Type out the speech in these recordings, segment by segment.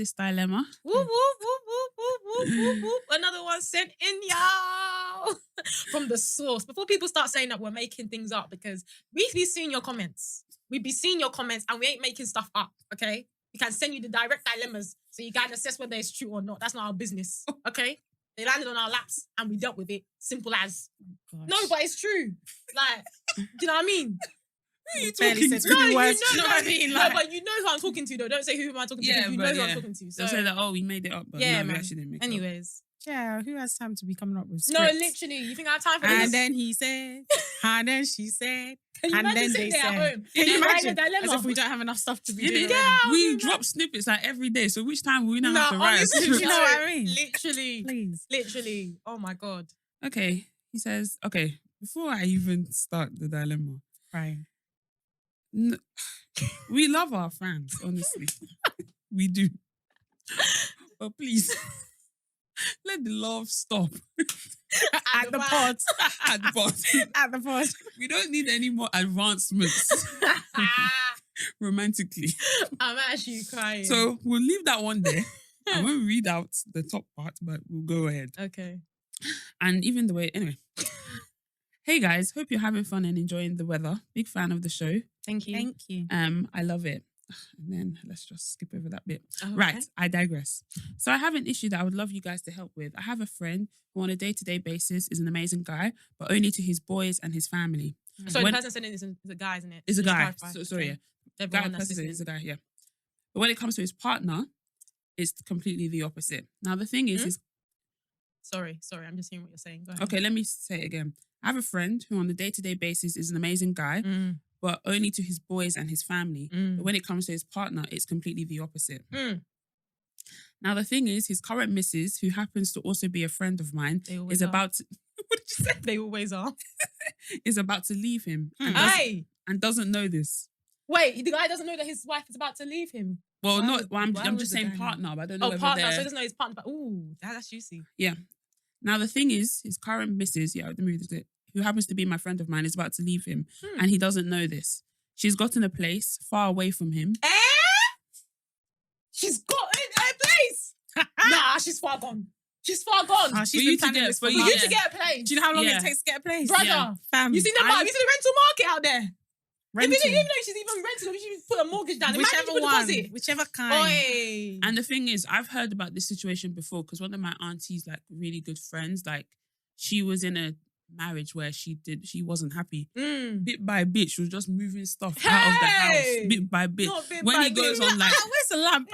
this dilemma. Whoop, whoop, whoop, whoop, whoop, whoop, whoop, whoop. Another one sent in, y'all. From the source. Before people start saying that we're making things up, because we be seeing your comments. We be seeing your comments and we ain't making stuff up, okay? We can send you the direct dilemmas so you can assess whether it's true or not. That's not our business, okay? They landed on our laps and we dealt with it. Simple as. Gosh. No, but it's true. Like, do you know what I mean? Who are you Barely talking said to? three No, you words. know, You know what I mean? No, Like, but you know who I'm talking to, though. Don't say who am I talking to, Yeah, because you know but who I'm yeah. talking to. So, They'll say that, oh, we made it up, but yeah, no, man. we actually didn't make it up. Anyways. yeah, who has time to be coming up with No, scripts? literally. You think I have time for this? And then he said, and then she said, Can you and imagine then sitting they there at said. home? Can you and writing imagine? a dilemma? As if we don't have enough stuff to be You doing. know, already. we drop snippets like every day, so which time will we now have to No, write a honestly, script? you know what I mean? Literally. Please. Literally. Oh my God. Okay, he says, okay, before I even start the dilemma, Right. we love our fans, honestly. We do. But please, let the love stop. At the pod. At the pod. At the pod. We don't need any more advancements romantically. I'm actually crying. So we'll leave that one there. I won't read out the top part, but we'll go ahead. Okay. And even the way, anyway. Hey guys, hope you're having fun and enjoying the weather. Big fan of the show. Thank you. Thank you. I love it. And then let's just skip over that bit. Okay. Right, I digress. So I have an issue that I would love you guys to help with. I have a friend who on a day-to-day basis is an amazing guy, but only to his boys and his family. Sorry, When- the person sending this is a guy, isn't it? Is a Just guy. clarify. So, sorry, Okay. yeah. Everyone Guy that's person is listening. a guy, yeah. But when it comes to his partner, it's completely the opposite. Now the thing is, Sorry, I'm just hearing what you're saying. Go ahead. okay, let me say it again. I have a friend who on a day-to-day basis is an amazing guy, Mm. but only to his boys and his family. Mm. But when it comes to his partner, it's completely the opposite. Mm. Now the thing is, his current missus, who happens to also be a friend of mine, They always is are. about to, what did you say? They always are. Is about to leave him Hey! and doesn't know this. Wait, the guy doesn't know that his wife is about to leave him. Well, Why not. would- Well, I'm why just would the saying guy partner, but I don't know Oh, whether partner. So they're. he doesn't know his partner. But, ooh, that's juicy. Now the thing is, his current missus, let me read it, who happens to be my friend of mine, is about to leave him, and he doesn't know this. She's gotten a place far away from him. She's got a place. Nah, she's far gone. She's far gone. Oh, For she's you been to planning get- this for for you For months. you to get a place. Do you know how long Yeah. it takes to get a place? Brother, Yeah. Fam. you seen the rental market out there? rental. Even though she's even renting, she put a mortgage down. Imagine Whichever you put a one. deposit. Whichever kind. Oi. And the thing is, I've heard about this situation before because one of my aunties, like really good friends, like she was in a marriage where she wasn't happy. Mm. Bit by bit, she was just moving stuff out of the house, Hey! bit by bit. Not bit When by he goes bit. on like, Where's the lamp?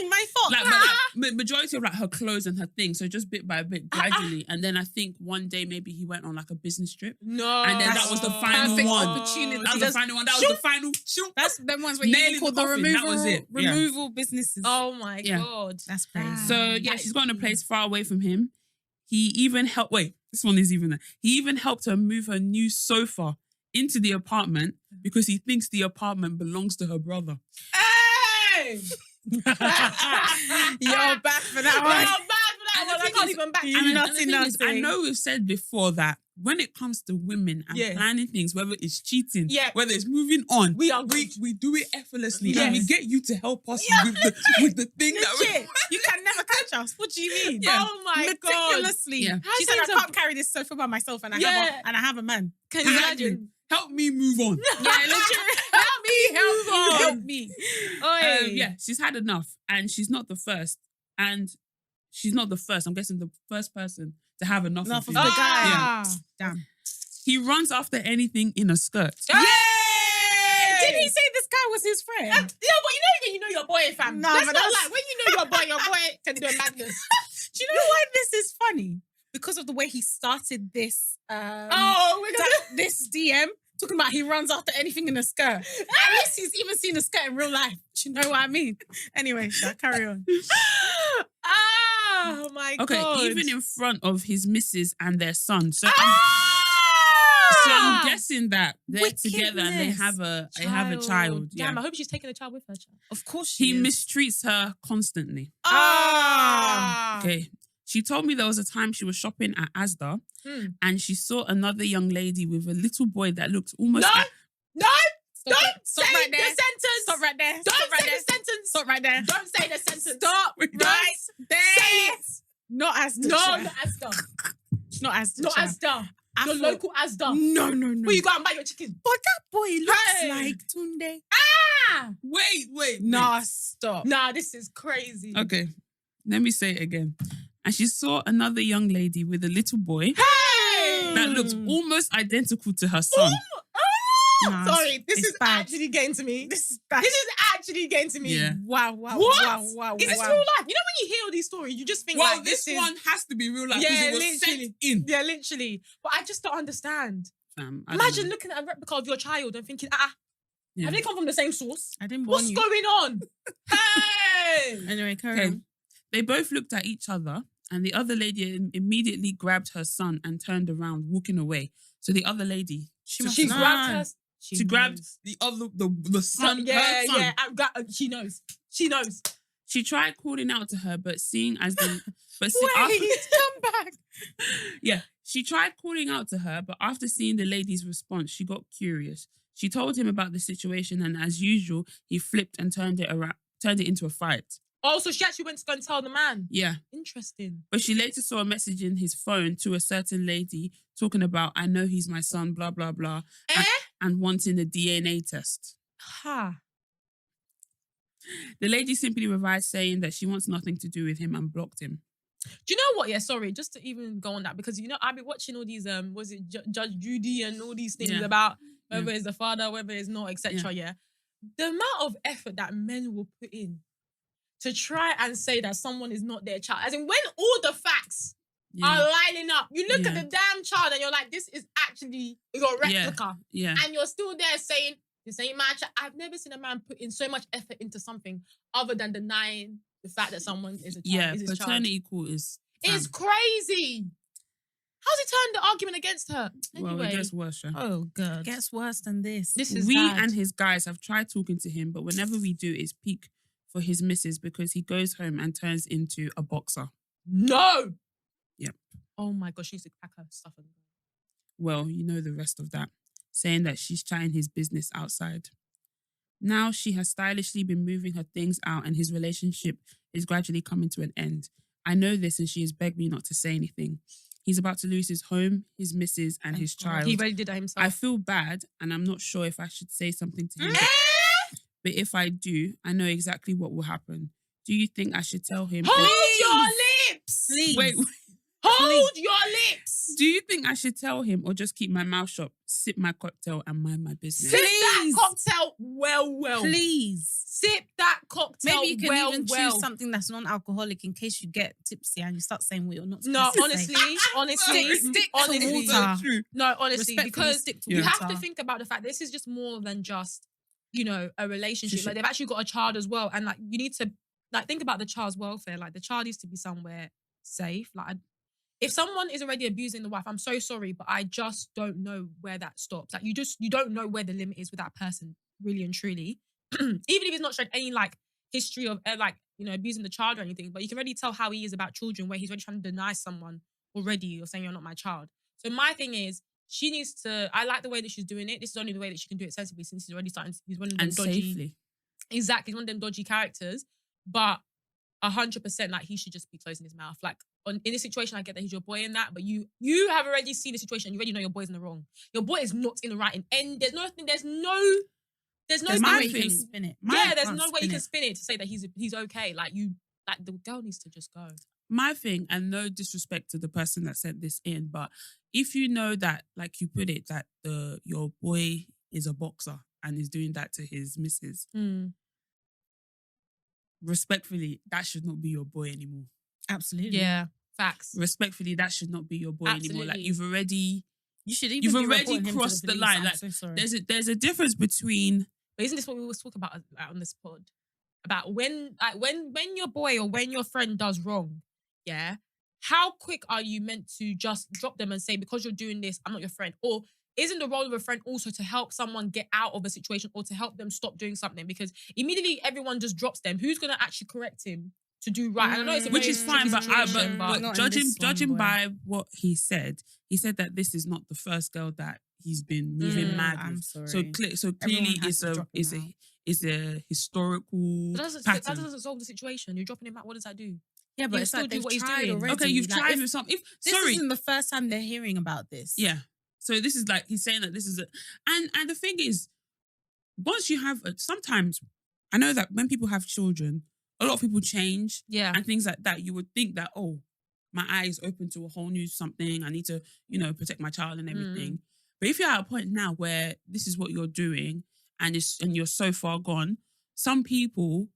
My fault. like, but, like majority of like her clothes and her things, so just bit by bit, gradually. And then I think one day maybe he went on like a business trip. No. And then that was the final Perfect one. opportunity. That was the final one. That was the final. That's them ones where you Nail in call the the coffin, that was it. Yeah. removal businesses. Oh my Yeah. God. That's crazy. So yeah, she's got in a place far away from him. He even helped. Wait, this one is even there. He even helped her move her new sofa into the apartment because he thinks the apartment belongs to her brother. Hey! You're back for that I'm one. bad for that And one. the I thing can't is- even back You you. And know- the thing is, I nothing. know we've said before that when it comes to women and Yeah. planning things, whether it's cheating, Yeah. whether it's moving on, We are we do it effortlessly, Yes. and we get you to help us with the thing that we. Legit. You can never catch us. What do you mean? Yeah. Oh my God. Meticulously. Yeah. She said, I can't carry this sofa by myself and I have a man. Can you Exactly. imagine? Help me move on. Yeah, legit. Help me, help You me. help me. Oi. Yeah, she's had enough, and she's not the first. And she's not the first. I'm guessing the first person to have enough Enough of of him. the guy. Ah. Damn. He runs after anything in a skirt. Yay! Did he say this guy was his friend? Yeah, but you know your boy, fam. Nah, That's but not that's- like when you know your boy can do a madness. Do you know why this is funny? Because of the way he started this We're gonna this DM. Talking about he runs after anything in a skirt. At least he's even seen a skirt in real life. Do you know what I mean? Anyway, carry on. Oh my Okay, God. even in front of his missus and their son. So, Ah! so I'm guessing that they're together and they Wickedness. have a child. Damn, Yeah. I hope she's taking a child with her. Child. Of course He she is. mistreats her constantly. Ah. Okay. She told me there was a time she was shopping at Asda and she saw another young lady with a little boy that looked almost No. like, No. Stop Don't it. Stop say right there. the sentence. Stop right there. Don't Stop right say there. the sentence. Stop right there. Don't say the sentence. Stop Right right there. Say it. Not as the No, chair. not Asda. Not as the Not chair. Asda. I Your thought- local Asda. No. Where you go and buy your chicken? But that boy looks Hey. like Tunde. Ah! Wait. Nah, stop. Nah, this is crazy. Okay, let me say it again. And she saw another young lady with a little boy Hey! that looked almost identical to her son. Nah, Sorry, this it's is bad. actually getting to me. This is bad. This is actually getting to me. Yeah. Wow. What? Is this real life? You know when you hear all these stories, you just think Well, like this is one has to be real life because Yeah, it was literally. sent in. Yeah, literally. But I just don't understand. Fam, I don't Imagine know. looking at a replica of your child and thinking, Yeah. have they come from the same source? I didn't warn What's you. going on? Hey! Anyway, carry Okay. on. They both looked at each other, and the other lady immediately grabbed her son and turned around, walking away. So the other lady, She must She know. grabbed her. she grabbed knows. the other, the son, Yeah, her son. yeah. She knows. She knows. She tried calling out to her, but seeing as the, Come back. yeah, she tried calling out to her, but after seeing the lady's response, she got curious. She told him about the situation, and as usual, he flipped and turned it into a fight. Oh, so she actually went to go and tell the man. Yeah. Interesting. But she later saw a message in his phone to a certain lady talking about, I know he's my son, blah, blah, blah, and wanting a DNA test. Ha. The lady simply revised saying that she wants nothing to do with him and blocked him. Do you know what? Yeah, sorry, just to even go on that, because I've been watching all these was it Judge Judy and all these things Yeah. about whether it's the father, whether it's not, etc. Yeah. Yeah. The amount of effort that men will put in to try and say that someone is not their child. As in, when all the facts are lining up, you look at Yeah. the damn child and you're like, this is actually your replica. Yeah. And you're still there saying, this ain't my child. I've never seen a man put in so much effort into something other than denying the fact that someone is a child. Yeah. is his child. Paternity court is. It's crazy. How's he turned the argument against her? Well, Anyway, it gets worse. Sha. oh god, Gets worse than this. this is We bad. and his guys have tried talking to him, but whenever we do, it's peak for his missus because he goes home and turns into a boxer. no. Yep. Oh my god, she needs to pack her stuff and go. Well, you know the rest of that, saying that she's trying his business outside. Now she has stylishly been moving her things out and his relationship is gradually coming to an end. I know this and she has begged me not to say anything. He's about to lose his home, his missus and his child. He already did that himself. I feel bad and I'm not sure if I should say something to him. But if I do, I know exactly what will happen. Do you think I should tell him? Hold or- your lips. Please. Wait, Hold your lips. do you think I should tell him or just keep my mouth shut, sip my cocktail and mind my business? Sip that Please. cocktail well. Please. Sip that cocktail Maybe you can well. even choose something that's non-alcoholic in case you get tipsy and you start saying what you're not supposed No, to say. honestly, Stick to honestly, water. True. no, honestly, Respectfully, because stick to you have water. to think about the fact this is just more than just, a relationship. She Like they've actually got a child as well, and like you need to think about the child's welfare. Like the child needs to be somewhere safe. Like if someone is already abusing the wife, I'm so sorry, but I just don't know where that stops. Like you don't know where the limit is with that person, really and truly. Even if he's not showed any history of abusing the child or anything, but you can already tell how he is about children, where he's already trying to deny someone already or saying you're not my child. So my thing is, she needs to. I like the way that she's doing it. This is only the way that she can do it sensibly, since he's already starting. He's one of them And dodgy. safely. Exactly, he's one of them dodgy characters. But 100%, he should just be closing his mouth. In this situation, I get that he's your boy in that, but you have already seen the situation. You already know your boy's in the wrong. Your boy is not in the right. And there's no There's thing. no way you can spin it. There's no way you can spin it to say that he's okay. The girl needs to just go. My thing, and no disrespect to the person that sent this in, but if you know that, like you put it, that your boy is a boxer and is doing that to his missus, respectfully, that should not be your boy anymore. Absolutely. Yeah, facts. Respectfully, that should not be your boy anymore. Like Absolutely. You should even You've be already reporting him to crossed the police. line. I'm Like, so sorry. there's a difference between But isn't this what we always talk about on this pod? About when your boy or when your friend does wrong, yeah, how quick are you meant to just drop them and say, because you're doing this, I'm not your friend? Or isn't the role of a friend also to help someone get out of a situation or to help them stop doing something? Because immediately everyone just drops them. Who's going to actually correct him to do right? And I know it's a which very is fine, tricky but situation, not in judging this one, boy. by what he said that this is not the first girl that he's been moving mad I'm with. sorry. So Everyone clearly has to drop him out. It's a historical That pattern. doesn't solve the situation. You're dropping him out. What does that do? Yeah, but He'll it's still like do they've what he's tried doing. already. Okay, you've Like, tried if with some. If this sorry, isn't the first time they're hearing about this. yeah. So this is like he's saying that this is a, and the thing is, once you have sometimes, I know that when people have children, a lot of people change Yeah. and things like that. You would think that, oh, my eye is open to a whole new something. I need to, protect my child and everything. But if you're at a point now where this is what you're doing and you're so far gone, some people,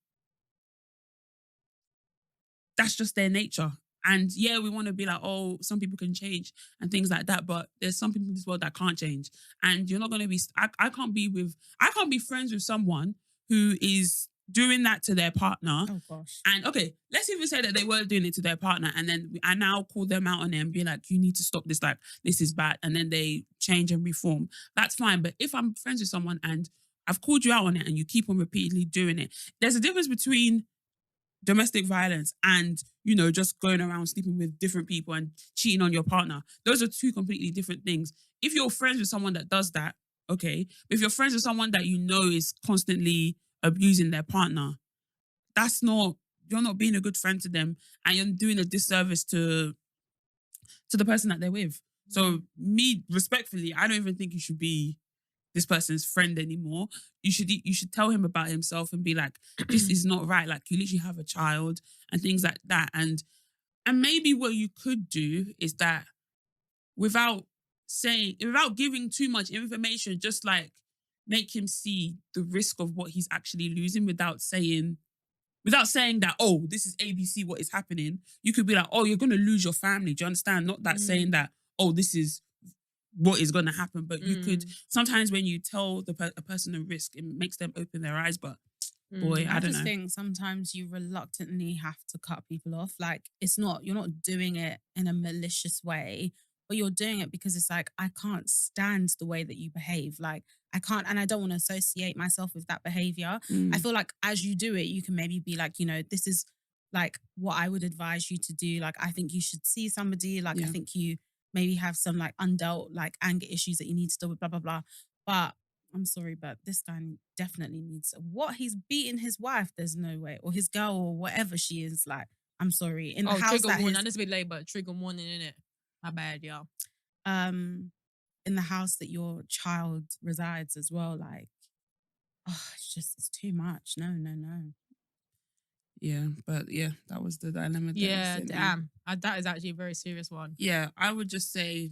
that's just their nature. And yeah, we want to be like, oh, some people can change and things like that. But there's some people in this world that can't change. And you're not going to be, I can't be friends with someone who is doing that to their partner. Oh gosh. And okay, let's even say that they were doing it to their partner. And then I now call them out on it and be like, you need to stop this. Like, this is bad. And then they change and reform. That's fine. But if I'm friends with someone and I've called you out on it and you keep on repeatedly doing it, there's a difference between domestic violence and, just going around sleeping with different people and cheating on your partner. Those are two completely different things. If you're friends with someone that does that, okay. But if you're friends with someone that is constantly abusing their partner, you're not being a good friend to them and you're doing a disservice to the person that they're with. So me, respectfully, I don't even think you should be this person's friend anymore. You should tell him about himself and be like, this is not right. Like, you literally have a child and things like that. And maybe what you could do is that without giving too much information, just like make him see the risk of what he's actually losing without saying that, oh, this is ABC, what is happening. You could be like, oh, you're going to lose your family. Do you understand? Not that saying that, oh, this is what is going to happen. But you could, sometimes when you tell a person a risk, it makes them open their eyes. But boy, I don't just know. think sometimes you reluctantly have to cut people off. Like, you're not doing it in a malicious way, but you're doing it because it's like, I can't stand the way that you behave. Like, I can't, and I don't want to associate myself with that behavior. I feel like as you do it, you can maybe be like, this is like what I would advise you to do. Like, I think you should see somebody. Like, I think you maybe have some like undealt like anger issues that you need to deal with, blah, blah, blah. But I'm sorry, but this guy definitely needs he's beating his wife. There's no way, or his girl, or whatever she is. Like, I'm sorry. In the house trigger that warning. It's a bit late, but trigger warning, innit? My bad, y'all. In the house that your child resides as well. Like, it's too much. No. Yeah, but yeah, that was the dilemma. Yeah, damn. That is actually a very serious one. Yeah, I would just say,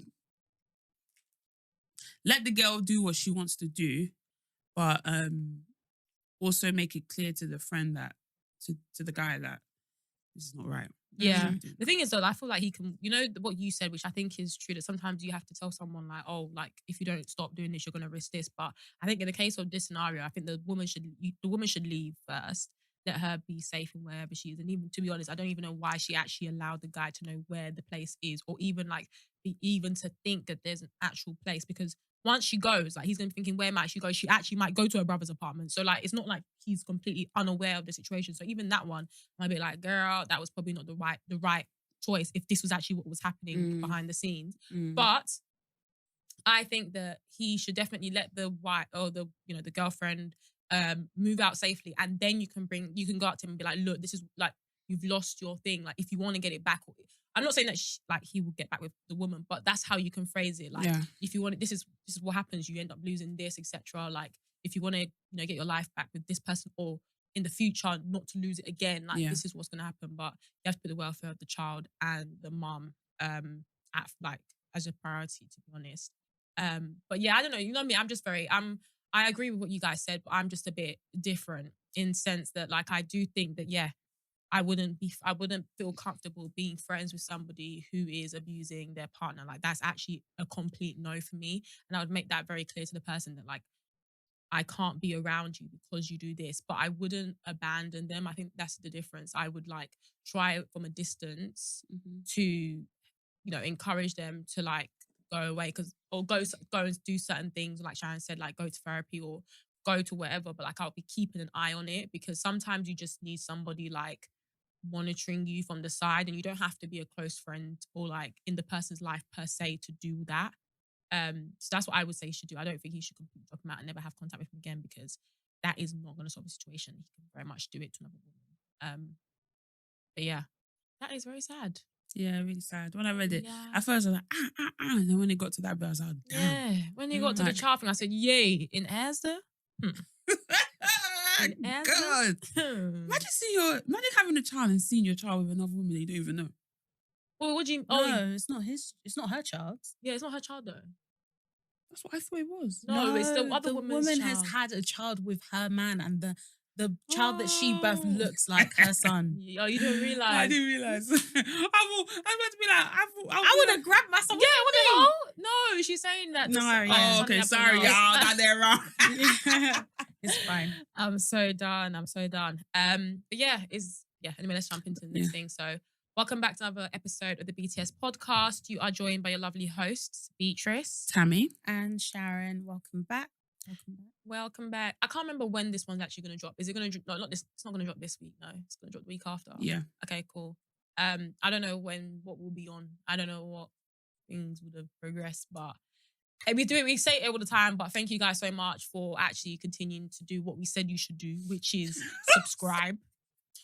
let the girl do what she wants to do, but also make it clear to the friend that, to the guy, that this is not right. Yeah. The thing is, though, I feel like he can, what you said, which I think is true, that sometimes you have to tell someone like, oh, like, if you don't stop doing this, you're going to risk this. But I think in the case of this scenario, I think the woman should leave first. Let her be safe in wherever she is. And even, to be honest, I don't even know why she actually allowed the guy to know where the place is, or even like even to think that there's an actual place. Because once she goes, like, he's gonna be thinking, where might she go? She actually might go to her brother's apartment. So like, it's not like he's completely unaware of the situation. So even that one might be like, girl, that was probably not the right choice if this was actually what was happening behind the scenes. But I think that he should definitely let the wife or the girlfriend move out safely, and then you can go up to him and be like, look, this is like, you've lost your thing. Like, if you want to get it back, I'm not saying that he will get back with the woman, but that's how you can phrase it. Like, if you want it, this is what happens. You end up losing this, etc. Like, if you want to get your life back with this person, or in the future not to lose it again, like, this is what's going to happen. But you have to put the welfare of the child and the mum at like as a priority, to be honest. But yeah, I don't know. You know me. I agree with what you guys said, but I'm just a bit different in sense that, like, I do think that, yeah, I wouldn't feel comfortable being friends with somebody who is abusing their partner. Like, that's actually a complete no for me. And I would make that very clear to the person that, like, I can't be around you because you do this, but I wouldn't abandon them. I think that's the difference. I would like try from a distance to, encourage them to like go away or go and do certain things. Like Sharon said, like go to therapy or go to wherever, but like I'll be keeping an eye on it, because sometimes you just need somebody like monitoring you from the side, and you don't have to be a close friend or like in the person's life per se to do that. So that's what I would say he should do. I don't think he should completely drop him out and never have contact with him again, because that is not going to solve the situation. He can very much do it to another woman. But yeah, that is very sad. Yeah, really sad. When I read it, Yeah. at first I was like, and then when it got to that bit, I was like, damn. Yeah, when he got to the child thing, I said, yay, in Asda? God. Imagine having a child and seeing your child with another woman that you don't even know. Well, what do you... No, it's not her child. Yeah, it's not her child, though. That's what I thought it was. No, it's the other woman's woman child. has had a child with her man, and the child that she birthed looks like her son. Oh, you didn't realize. I didn't realize. I was about to be like, I would have grabbed myself. Yeah, what the hell? No, she's saying that. No, this- yeah. Oh, okay, sorry, y'all. Got that wrong. It's fine. I'm so done. But yeah, anyway, let's jump into the next thing. So, welcome back to another episode of the BTS Podcast. You are joined by your lovely hosts, Beatrice, Tammy, and Sharon. Welcome back. Welcome back. I can't remember when this one's actually going to drop. Is it going to drop? No, not this. It's not going to drop this week. No, it's going to drop the week after. Yeah. Okay, cool. I don't know what will be on. I don't know what things would have progressed, but we say it all the time, but thank you guys so much for actually continuing to do what we said you should do, which is subscribe,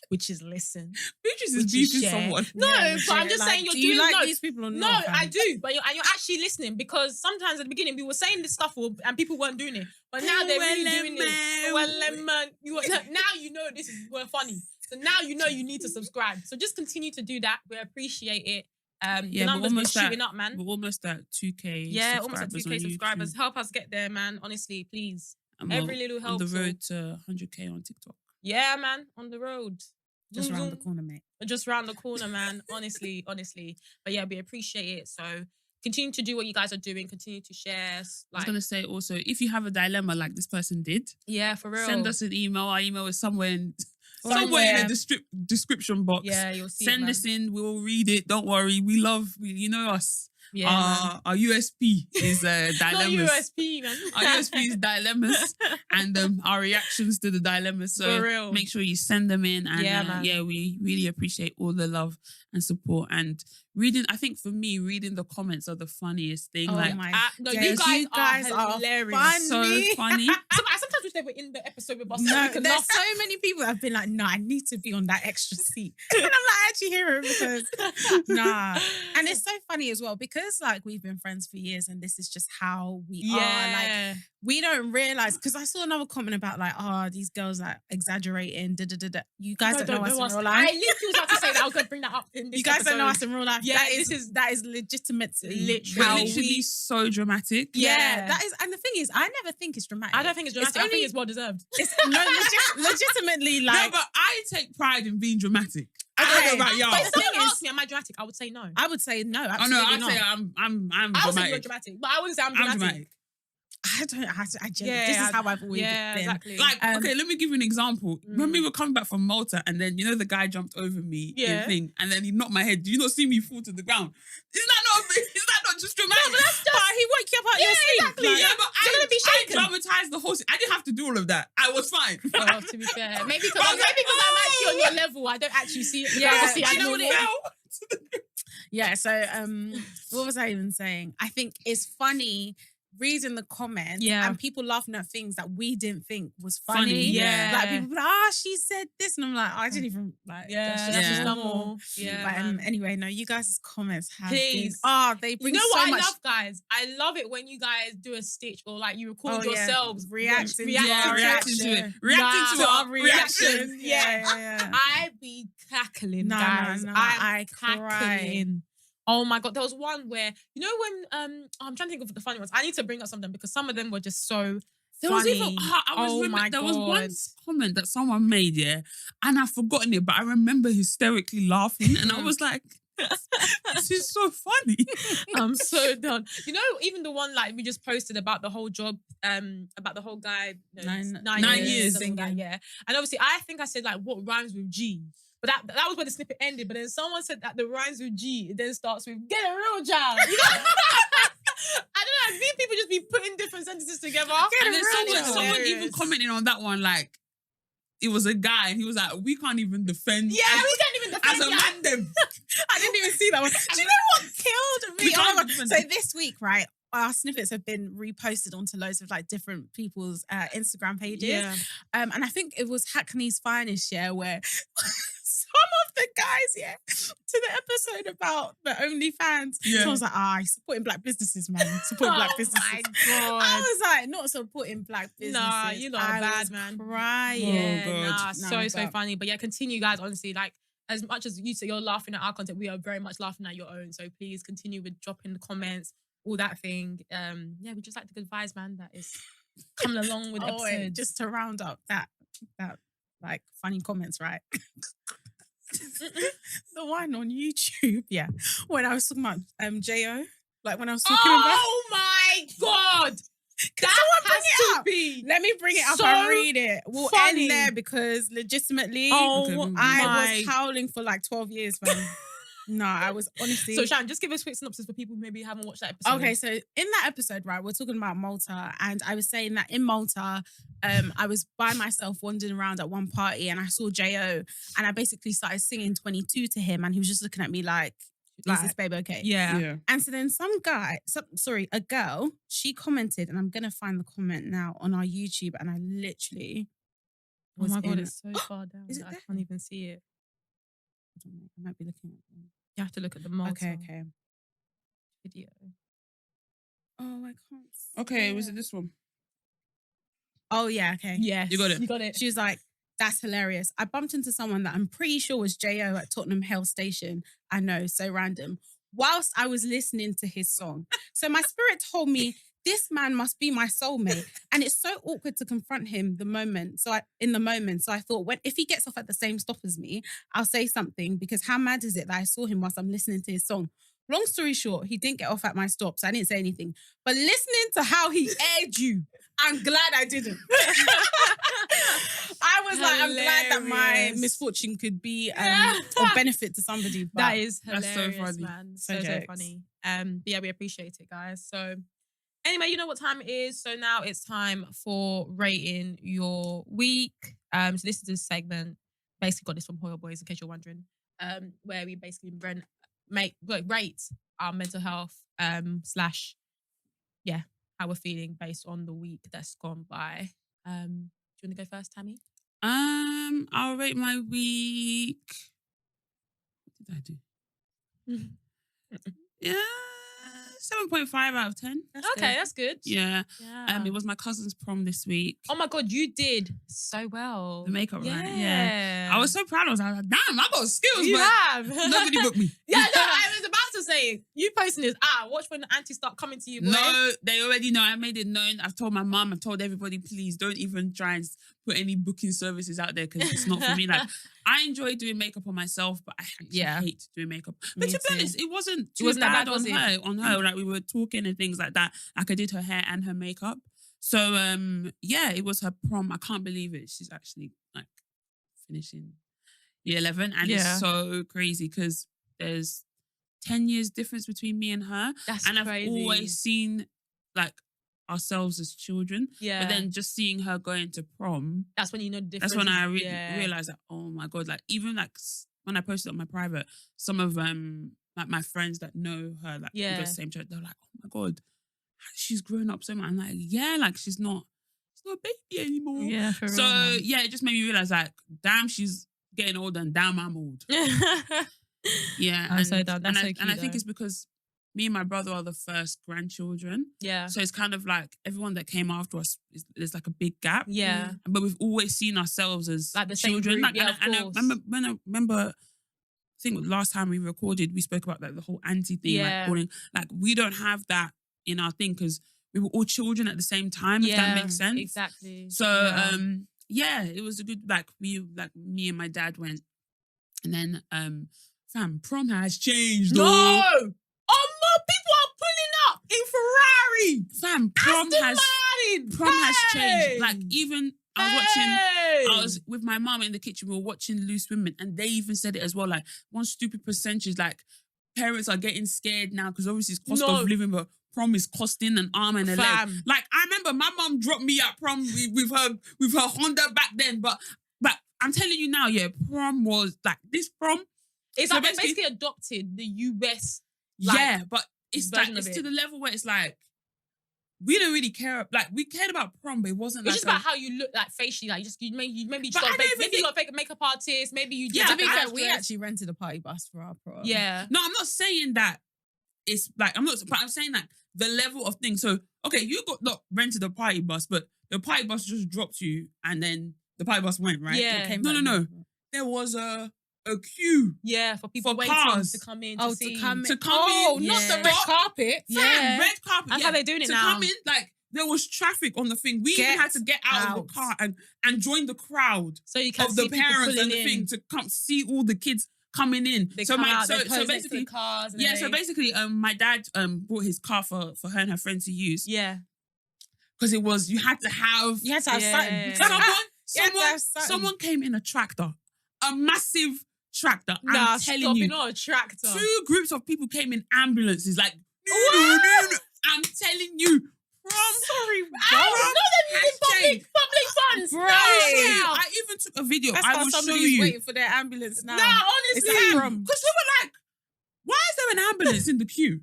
which is listen. Beatrice which is beefing share. someone. No, but I'm just like, saying you're do doing you like no, these people or no, not? I do, but you're actually listening, because sometimes at the beginning we were saying this stuff and people weren't doing it, but now they're really doing it. Now you know this is funny. So now you know you need to subscribe. So just continue to do that. We appreciate it. The numbers been shooting up, man. We're almost at 2K. Yeah, almost at subscribers 2K on subscribers. YouTube. Help us get there, man. Honestly, please. And Every we're little on helps. the road to 100K on TikTok. Yeah, man. On the road. Just Zoom, around zoom. the corner, mate. Just round the corner, man. Honestly. But yeah, we appreciate it. So continue to do what you guys are doing. Continue to share. I was going to say also, if you have a dilemma like this person did, yeah, for real. send us an email. Our email is somewhere in Somewhere. the description box. Yeah, you'll see. Send us in. We'll read it. Don't worry. You know us. Yeah, man. Our USP is dilemmas. Not USP, man. Our USP is dilemmas, and our reactions to the dilemmas. So For real. make sure you send them in. And Yeah, man. we really appreciate all the love and support. And reading, I think for me, reading the comments are the funniest thing. Oh like, my No, days. you guys are hilarious. funny. so funny. I sometimes wish they were in the episode with us. so No, we can there's laugh. so many people that have been like, no, I need to be on that extra seat. And I'm like, I actually hear it because, nah. And it's so funny as well because like we've been friends for years and this is just how we are. Like we don't realize, because I saw another comment about like, oh, these girls like exaggerating, You guys don't know us in real life. I literally was about to say that. I was going to bring that up in this You guys don't know us episode. in real life. Yeah, that is legitimately Literally. how We're literally we. so dramatic. Yeah, that is, and the thing is, I never think it's dramatic. I don't think it's dramatic. I only- think it's well deserved. It's legitimately No, like. but I take pride in being dramatic. I don't know about y'all. But if thing someone is- asked me, am I dramatic? I would say no. I would say no. Oh Absolutely no, I'd not. say I'm I would say you're dramatic. dramatic, but I wouldn't say I'm I'm dramatic. dramatic. I don't. I genuinely, Yeah, this is how I've always Yeah, been. exactly. Like, okay, let me give you an example. When Mm. we were coming back from Malta, and then the guy jumped over me, Yeah. and then he knocked my head. Do you not see me fall to the ground? Is that not just dramatic? No, but that's just. But he woke you up out of your sleep. exactly. Like, yeah, but You're gonna be I shaken. dramatized the whole thing. I didn't have to do all of that. I was fine. Well, to be fair, maybe because But I I'm was like, actually on your level. I don't actually see it. Yeah, See, I know what it fell. Yeah. So, what was I even saying? I think it's funny reading the comments Yeah. and people laughing at things that we didn't think was funny. Funny, yeah. Like people be like, she said this, and I'm like, I didn't even like. Yeah, that's that's just just normal. normal. Yeah. But man. anyway, no, you guys' comments have Please. been. They You bring know so what I much. love, guys? I love it when you guys do a stitch or like you record Oh, yeah. yourselves Reacting to Yeah, our reacting to it. reaction. Reacting to Nah. our reaction. Yeah. I be cackling, No, guys. no, I'm I cry. cackling. Oh my god, there was one where when I'm trying to think of the funny ones. I need to bring up some of them because some of them were just so There was funny. even there was God. one comment that someone made, and I've forgotten it, but I remember hysterically laughing, and I was like, "This is so funny." I'm so done. Even the one like we just posted about the whole job, about the whole guy, 9 years something like that, yeah. And obviously, I think I said like what rhymes with G, but that was where the snippet ended. But then someone said that the rhymes with G, it then starts with get a real job. I don't know. I think people just be putting different sentences together. And then real someone job. even commented on that one like, it was a guy, and he was like, "We can't even defend." Yeah, we can't even defend as a man. Them. I didn't even see that one. Do you know what killed me? We can't Oh my even God. So this week, right, our snippets have been reposted onto loads of like different people's Instagram pages. Yeah. And I think it was Hackney's Finest, yeah, where some of the guys, yeah, to the episode about the OnlyFans. Yeah. So I was like, he's supporting black businesses, man. Supporting black businesses. Oh my God. I was like, not supporting black businesses. Nah, you lot are I bad, was man. crying. Yeah, God. so funny. But yeah, continue, guys. Honestly, like as much as you say you're laughing at our content, we are very much laughing at your own. So please continue with dropping the comments, all that thing. Yeah, we just like the good vibes, man. That is coming along with Oh, episodes. just to round up that like funny comments, right? The one on YouTube, yeah. When I was talking about Jo, like when I was talking about. Oh my God! That bring has it to up? be. Let me bring it up So and read it. We'll funny. end there because legitimately, Oh I my. was howling for like 12 years, man. No, I was honestly. So Shan, just give us a quick synopsis for people who maybe haven't watched that episode. Okay, so in that episode, right, we're talking about Malta, and I was saying that in Malta, I was by myself wandering around at one party, and I saw Jo, and I basically started singing 22 to him, and he was just looking at me like, "Is this babe okay?" Yeah. And so then a girl, she commented, and I'm gonna find the comment now on our YouTube, and I literally. Oh my God, in- it's so far down Is it that I there? can't even see it. I might be looking at it. You have to look at the Malta Okay. video. Oh, I can't. See Okay, was it this one? Oh yeah, okay. Yes, You got it. You got it. She was like, "That's hilarious. I bumped into someone that I'm pretty sure was Jo at Tottenham Hale Station. I know, so random. Whilst I was listening to his song. So my spirit told me, this man must be my soulmate. And it's so awkward to confront him in the moment. So I thought, if he gets off at the same stop as me, I'll say something, because how mad is it that I saw him whilst I'm listening to his song? Long story short, he didn't get off at my stop, so I didn't say anything. But listening to how he aired you, I'm glad I didn't." I was like, I'm glad that my Hilarious. misfortune could be of benefit to somebody. But That is That's so hilarious, funny. man. So So jokes. funny. But yeah, we appreciate it, guys. So anyway, you know what time it is. So now it's time for rating your week. So this is a segment. Basically got this from Hoyle Boys, in case you're wondering. Where we basically rate our mental health / how we're feeling based on the week that's gone by. Do you want to go first, Tammy? I'll rate my week. What did I do? Yeah, 7.5 out of 10. That's good. Yeah. Yeah. It was my cousin's prom this week. Oh my God, you did so well. The makeup, yeah. right? Yeah. I was so proud. I was like, damn, I got skills, You but have. nobody booked me. Yeah, no, I was about to say, you posting this, watch when the aunties start coming to you, boy. No, they already know. I made it known. I've told my mum, I've told everybody, please don't even try and put any booking services out there because it's not for me. Like, I enjoy doing makeup on myself, but I actually hate doing makeup. But Me to be too. honest, it wasn't too wasn't that bad bad, was it? on her. Like, we were talking and things like that. Like, I did her hair and her makeup. So, yeah, it was her prom. I can't believe it. She's actually, like, finishing year 11. And Yeah. it's so crazy because there's 10 years difference between me and her. That's And crazy. I've always seen, like, ourselves as children. Yeah. But then just seeing her going to prom, that's when you know the difference. that's when I Yeah. realized that, oh my God, like, even like when I posted on my private, some of like my friends that know her, like, we go to the same church, they're like, oh my God, she's grown up so much. I'm like, yeah, like, she's not a baby anymore. Yeah, for So, real, man. yeah, it just made me realize, like, damn, she's getting old and damn, I'm old. Yeah. I'm so done. That's and so I cute, think though. it's because me and my brother are the first grandchildren. Yeah. So it's kind of like everyone that came after us, there's like a big gap. Yeah. But we've always seen ourselves as Like the same children. group, Like, yeah, and of I remember, I think last time we recorded, we spoke about like the whole auntie thing, Yeah. like calling, like we don't have that in our thing because we were all children at the same time, if that makes sense. Exactly. So yeah. yeah, it was a good, like me and my dad went, and then fam, prom has changed. No! though. Oh, more people are pulling up in Ferrari. Fam, prom Aston has Martin. changed. Like, even I was watching, Hey! I was with my mum in the kitchen, we were watching Loose Women, and they even said it as well. Like, one stupid percentage, like, parents are getting scared now because obviously it's cost of living, but prom is costing an arm and a leg. Fam. Like, I remember my mum dropped me at prom with her Honda back then, but I'm telling you now, yeah, prom was like this prom. It's So like they basically- basically adopted the US. Like, yeah, but it's like version it's of to it. the level where it's like we don't really care. Like we cared about prom, but it wasn't It's like just about how you look, like facially, like you maybe But I don't even maybe you got a fake makeup artist, maybe you Yeah, To be I- fair, we actually rented a party bus for our prom. yeah. No, I'm not saying that it's like but I'm saying that the level of things. So okay, you got not rented a party bus, but the party bus just dropped you, and then the party bus went right. Yeah. Came No, back. no. There was a queue. Yeah, for people For waiting cars. to come in. Oh, to see. to come To in. come Oh, in. not the Yeah. red carpet. Yeah. red carpet. That's how they're doing it to now. come in, like there was traffic on the thing. We even Get had to get out of out. the car and join the crowd So you can of see the people parents pulling and the in. thing to come see all the kids coming in. They so come my out, so, they pose so next to basically the cars. And yeah. then So basically, my dad bought his car for her and her friend to use yeah. because it was you had to have You had to have Yeah. something. someone came in a tractor, a massive tractor. Nah, I'm telling stop, you, you're not a tractor. 2 groups of people came in ambulances. Like, I'm telling you, prom. Sorry, Public funds. Bro. No, I even took a video. That's I how will show somebody's you. waiting for their ambulance now. Nah, honestly. It's a prom. Because we were like, why is there an ambulance in the queue?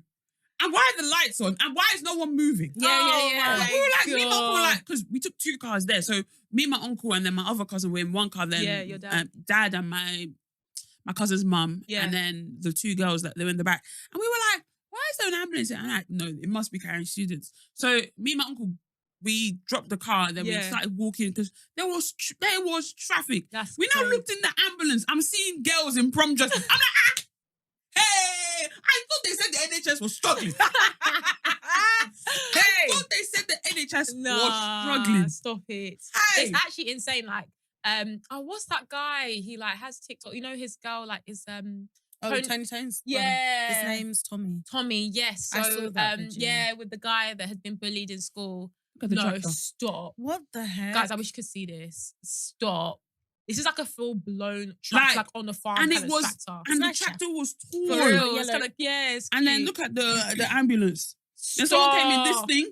And why are the lights on? And why is no one moving? Yeah. my We were like, me and my uncle were God. like, because we took 2 cars there. So me and my uncle and then my other cousin were in one car. Then Yeah, your dad. Dad and my cousin's mum. Yeah. And then the 2 girls that they were in the back. And we were like, why is there an ambulance? And I'm like, no, it must be carrying students. So me and my uncle, we dropped the car and then we Yeah. started walking because there was traffic. That's We now crazy. looked in the ambulance. I'm seeing girls in prom dresses. I'm like, hey, I thought they said the NHS was struggling. I thought they said the NHS was struggling. Stop it. Hey. It's actually insane. Like, what's that guy? He like has TikTok. You know his girl like is Oh, Tony- Tony Tone's. yeah. His name's Tommy. Tommy. Yes. So I saw that video. yeah, with the guy that has been bullied in school. Look at the No, tractor. stop, What the heck? guys. I wish you could see this. Stop. This is like a full blown track, like on the farm. and kind it of was- tractor. And the Snatcher. tractor was For torn. real. Yellow. It's kind of it's And then cute. look at the ambulance. Then someone came in this thing.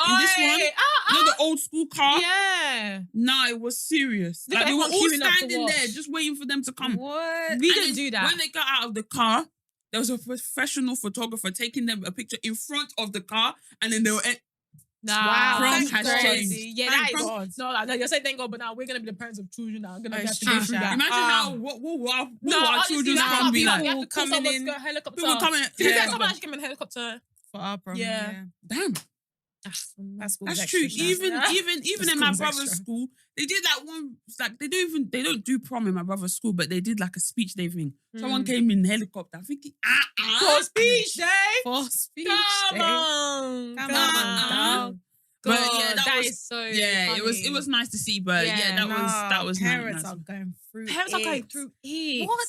in this one, Oi, You know the old school car? yeah. No, it was serious. Look Like at they were everyone all queuing up to standing there watch. just waiting for them to come. What? We And didn't then do that. When they got out of the car, there was a professional photographer taking them a picture in front of the car, and then they were Nah, Wow, prom thank has God. changed. Yeah, Thank that is God. no. You're saying thank God, but now we're gonna be the parents of children now. Gonna Oh, have it's to go true, through Sha. that. Imagine how what will our honestly, children's that's prom how be people like? have to call Coming someone to in. go helicopter. People coming. To be fair, Yeah. someone actually came in a helicopter. For our prom. Yeah. Yeah. Damn, That's cool. that's true. Even Yeah. even The in my school's brother's extra. school, they did that one. Like they don't do prom in my brother's school, but they did like a speech day thing. Someone came in helicopter. I'm thinking, For speech day. For speech Come day. on, Come on. But God, yeah, that that was- is so. Yeah, it funny. was nice to see, but yeah, that was parents nice. are going through. Parents are going it. through it. What?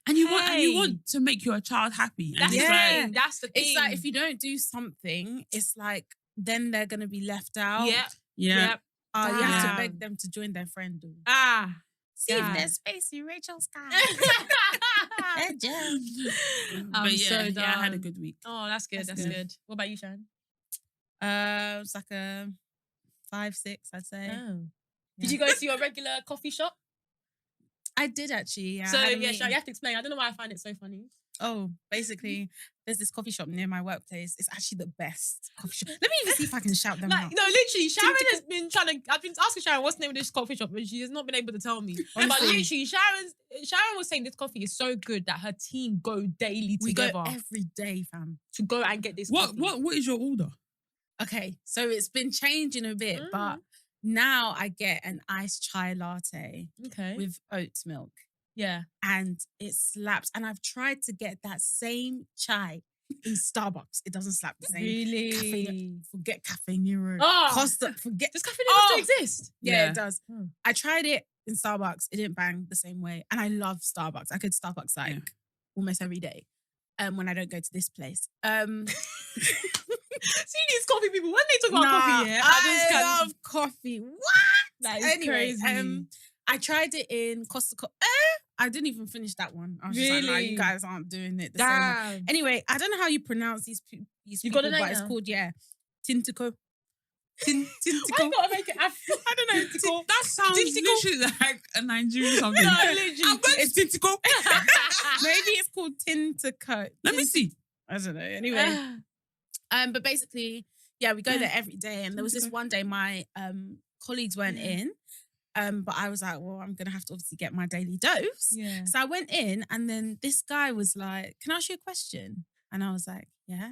And you Hey. want to make your child happy. And That's it's the like, thing. That's the thing. It's like if you don't do something, it's like then they're gonna be left out. Yeah. yeah. Yep. You have to Damn. beg them to join their friend. Though. Ah. See Yeah. if there's space in Rachel's car. I'm But yeah, so yeah, I had a done. good week. Oh, that's good. That's That's good. good. What about you, Sharon? It's like a 5, 6, I'd say. Oh. Yeah. Did you go to your regular coffee shop? I did actually. Yeah, So I had a yeah, meeting. Sharon, you have to explain. I don't know why I find it so funny. Oh, basically, there's this coffee shop near my workplace. It's actually the best coffee shop. Let me even see if I can shout them Like, out. no, literally, Sharon Tick, has been trying to. I've been asking Sharon what's the name of this coffee shop, but she has not been able to tell me. But Honestly. literally, Sharon was saying this coffee is so good that her team go daily We together go every day, fam. to go and get this. What coffee. what is your order? Okay, so it's been changing a bit, but now I get an iced chai latte Okay. with oat milk. Yeah. And it slaps. And I've tried to get that same chai in Starbucks. It doesn't slap the same. Really? Caffeine, forget Cafe Nero. Oh. Costa, forget. Does caffeine Oh. still exist? Yeah, Yeah. it does. Hmm. I tried it in Starbucks. It didn't bang the same way. And I love Starbucks. I go to Starbucks like Yeah. almost every day. When I don't go to this place. See these coffee people when they talk about coffee, yeah, I love coffee. What? That is Anyway, crazy. I tried it in Costa. I didn't even finish that one. I was just like, no, Really? you guys aren't doing it the same way. Damn. Anyway, I don't know how you pronounce these You people, got it but right it's now? called, Tintico. Why you gotta make it African? I don't know. That sounds Tintico. literally like a Nigerian something. No, literally. I'm going to Tintico. Maybe it's called Tintico. Let me see. I don't know. Anyway, but basically, yeah, we go there every day. And there was this one day my colleagues weren't in. But I was like, well, I'm gonna have to obviously get my daily dose. Yeah. So I went in, and then this guy was like, "Can I ask you a question?" And I was like, "Yeah."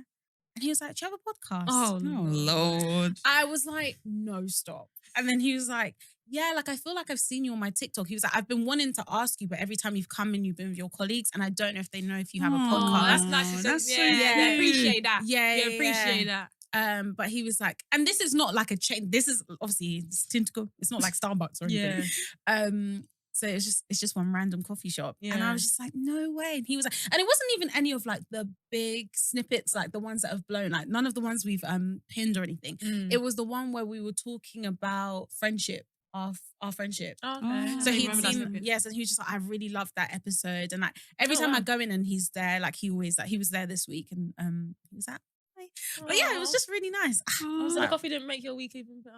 And he was like, "Do you have a podcast?" Oh, Lord. I was like, "No, stop." And then he was like, "Yeah, like I feel like I've seen you on my TikTok." He was like, "I've been wanting to ask you, but every time you've come in, you've been with your colleagues, and I don't know if they know if you have a Aw, Oh, podcast." that's nice. That's so yeah, cute. appreciate that. Yeah, Yeah, yeah, appreciate yeah. that. But he was like, and this is not like a chain. This is obviously it's Tintico. It's not like Starbucks or anything. Yeah. So it's just one random coffee shop. And I Yeah. was just like, no way. And he was like, and it wasn't even any of like the big snippets, like the ones that have blown, like none of the ones we've pinned or anything. It was the one where we were talking about friendship, our friendship. Okay. So you he'd remember that seen, snippet? yes, and he was just like, I really loved that episode. And like every time wow. I go in and he's there, like he always like he was there this week and he was like, hi. But yeah, it was just really nice. I was So the like, coffee didn't make your week even better.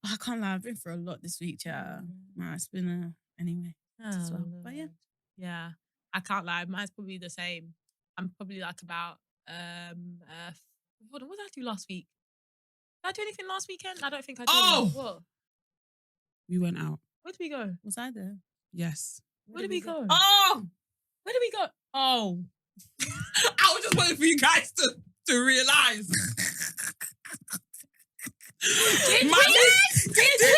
I can't lie, I've been through a lot this week, yeah. No, it's been anyway. as well. But yeah. Yeah. I can't lie. Mine's probably the same. I'm probably like about hold on, what did I do last week? Did I do anything last weekend? I don't think I did. Oh! What? We went out. Where did we go? Was I there? Yes. Where did we go? Oh, Where did we go? Oh. I was just waiting for you guys to realize. Did My- we? Did we?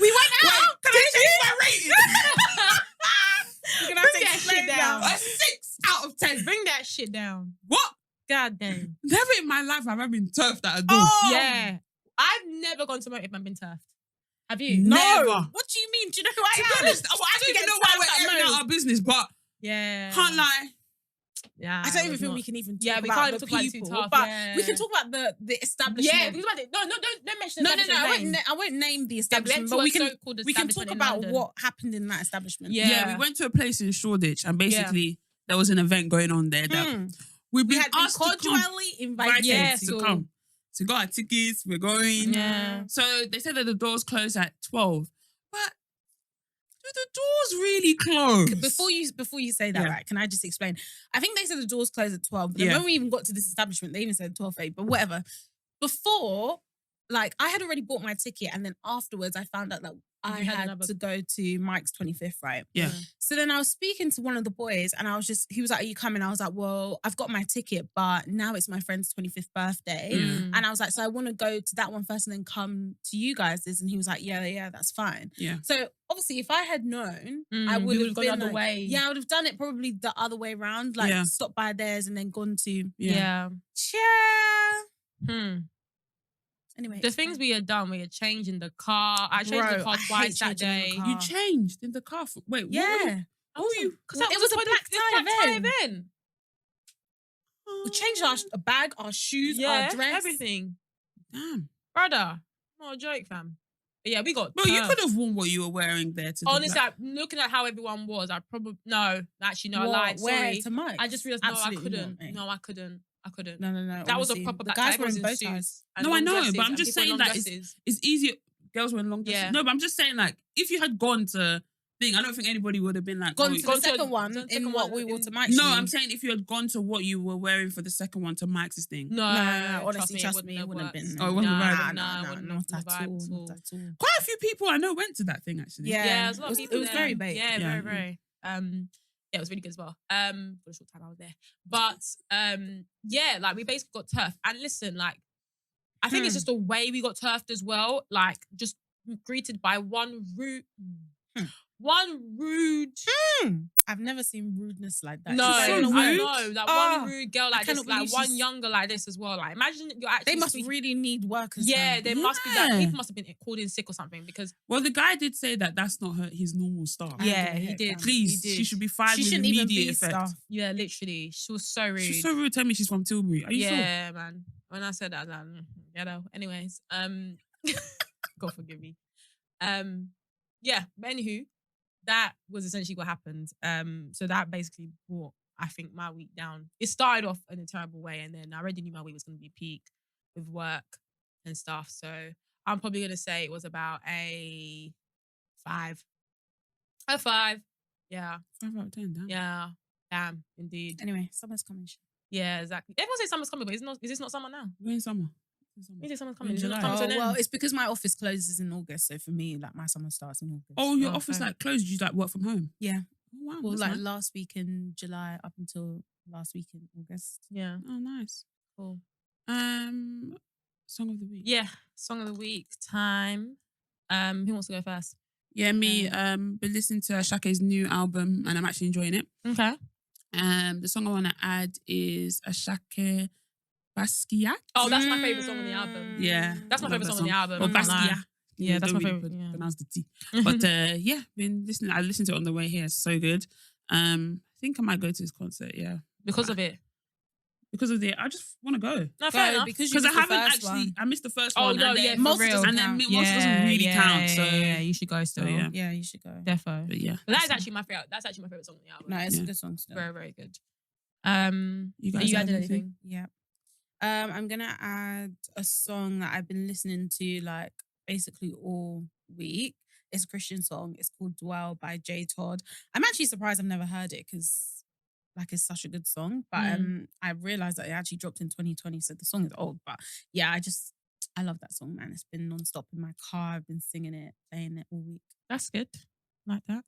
we went out. Can I change my rating? You're gonna have Bring to that explain shit down. A 6 out of 10. Bring that shit down. What? God damn. Never in my life have I been turfed at a door. Oh, Yeah. I've never gone to motive and been turfed. Have you? No. Never. What do you mean? Do you know who I To be am? honest, I don't even Get know why turfed we're at airing Mo. out our business, but Yeah. can't lie. Yeah. I don't even think we can even talk Yeah, we about can't the even talk about it too people, tough, but yeah. we can talk about the establishment. Yeah, because about it. No, don't mention no, the I won't name the Yeah, establishment, but we can talk about what happened in that establishment. Yeah. We went to a place in Shoreditch and basically there was an event going on there that we've We been had been asked to come. cordially invited. Yeah, to so- come. To got our tickets, we're going. Yeah. So they said that the doors close at 12. But do the doors really close? Before you say that, Yeah. right? Can I just explain? I think they said the doors close at 12. But then Yeah. when we even got to this establishment, they even said 12:08. But whatever. Before, like I had already bought my ticket, and then afterwards, I found out that I You had had another- to go to Mike's 25th, right? Yeah. So then I was speaking to one of the boys, and he was like, "Are you coming?" I was like, "Well, I've got my ticket, but now it's my friend's 25th birthday." Mm. And I was like, "So I want to go to that one first and then come to you guys." And he was like, "Yeah, that's fine." Yeah. So obviously, if I had known, I You would have would've gone been the other like- way. Yeah, I would have done it probably the other way around, like Yeah. stopped by theirs and then gone to. Yeah. Yeah. Anyway, The things we had done, we had changed in the car. I changed the Bro, car I twice hate that changing in the day. car. You changed in the car. Wait, Yeah. What were you? Because It was a black tie event. event. We changed our bag, our shoes, Yeah, our dress, everything. Damn. Brother, not a joke, fam. But yeah, we got Bro, you turfed. could have worn what you were wearing there to the Honestly, black- looking at how everyone was, I probably no. Actually, no, I What, lied. where, Sorry. to Mike? I just realized no, I Absolutely couldn't. not, mate. No, I couldn't. I couldn't. No. That was a honestly. proper The black guys tie. were in Everyone's bow in ties. suits and No, I long know, dresses, but I'm and just people in saying long that dresses. It's easier. Girls were in long dresses. Yeah. No, but I'm just saying, like, if you had gone to thing, I don't think anybody would have been like, Gone oh, to Gone the to- second one gone to the in second what one we wore in- to Mike's. No, you mean? I'm saying if you had gone to what you were wearing for the second one to Max's thing. No, honestly, trust me, it wouldn't have been. Oh, it wasn't nah, right. nah, No, it wouldn't not have at been all, vibes not at at all. Quite a few people I know went to that thing actually. Yeah. Yeah, there's a lot It of was- people it was there. very big. Yeah, Yeah. very. Yeah, it was really good as well. For the short time I was there. But yeah, like we basically got turfed. And listen, like I think it's just the way we got turfed as well. Like just greeted by one rude. I've never seen rudeness like that. No, It's so I so rude. know. Like Oh, one rude girl like this, cannot like believe one she's- younger like this as well. Like imagine you're actually They must speaking- really need workers. Yeah, now. there must be that. Yeah. People must have been called in sick or something because Well, the guy did say that that's not his normal staff. I don't yeah, give a he heck, did. fam. Please, He did. she should be fired She with shouldn't even immediate be effect. staff. Yeah, literally, she was so rude. She's so rude. Tell me she's from Tilbury. Are you sure? Yeah, man. When I said that, I was like, you know. Anyways, God forgive me. Yeah, but anywho, that was essentially what happened. So that basically brought, I think, my week down. It started off in a terrible way, and then I already knew my week was going to be peak with work and stuff. So I'm probably gonna say it was about a 5. A 5. Yeah. 5 out of 10, damn. Yeah. Damn, indeed. Anyway, summer's coming. Yeah, exactly. Everyone says summer's coming, but is this not summer now? We're in summer. Is it summer's We're coming? in Is it not July. coming to an Well, end? it's because my office closes in August. So for me, like my summer starts in August. Oh, your Oh, office fair. like closed. You like work from home? Yeah. Oh, wow. Well, that's like nice. last week in July up until last week in August. Yeah. Oh, nice. Cool. Song of the week. Yeah. Song of the week time. Who wants to go first? Yeah, me. Been listening to Ashake's new album, and I'm actually enjoying it. Okay. The song I want to add is Ashake Basquiat. Oh, that's my favorite song on the album. Yeah, That's my I love favorite that song on the album. Or I'm not lying. Basquiat. Yeah, that's Don't my really favorite, yeah. Pronounce the T. But yeah, been listening. I listened to it on the way here. It's so good. I think I might go to his concert. Yeah, Because of it. because of the. I just want to go No, fair enough. because because I haven't actually. I missed the first Oh, one. no, and yeah, then for most real. doesn't and then count. most doesn't really count. So you should go still. yeah. Yeah, you should go. Defo. But yeah, But that is actually my favorite. That's actually my favorite song on the album. No, it's Yeah. a good song still. Very, very good. You Are guys you have adding anything? anything? Yeah. I'm gonna add a song that I've been listening to like basically all week. It's a Christian song. It's called Dwell by J Todd. I'm actually surprised I've never heard it because like it's such a good song. But I realized that it actually dropped in 2020, so the song is old. But yeah, I love that song, man. It's been nonstop in my car. I've been singing it, playing it all week. That's good. Like that.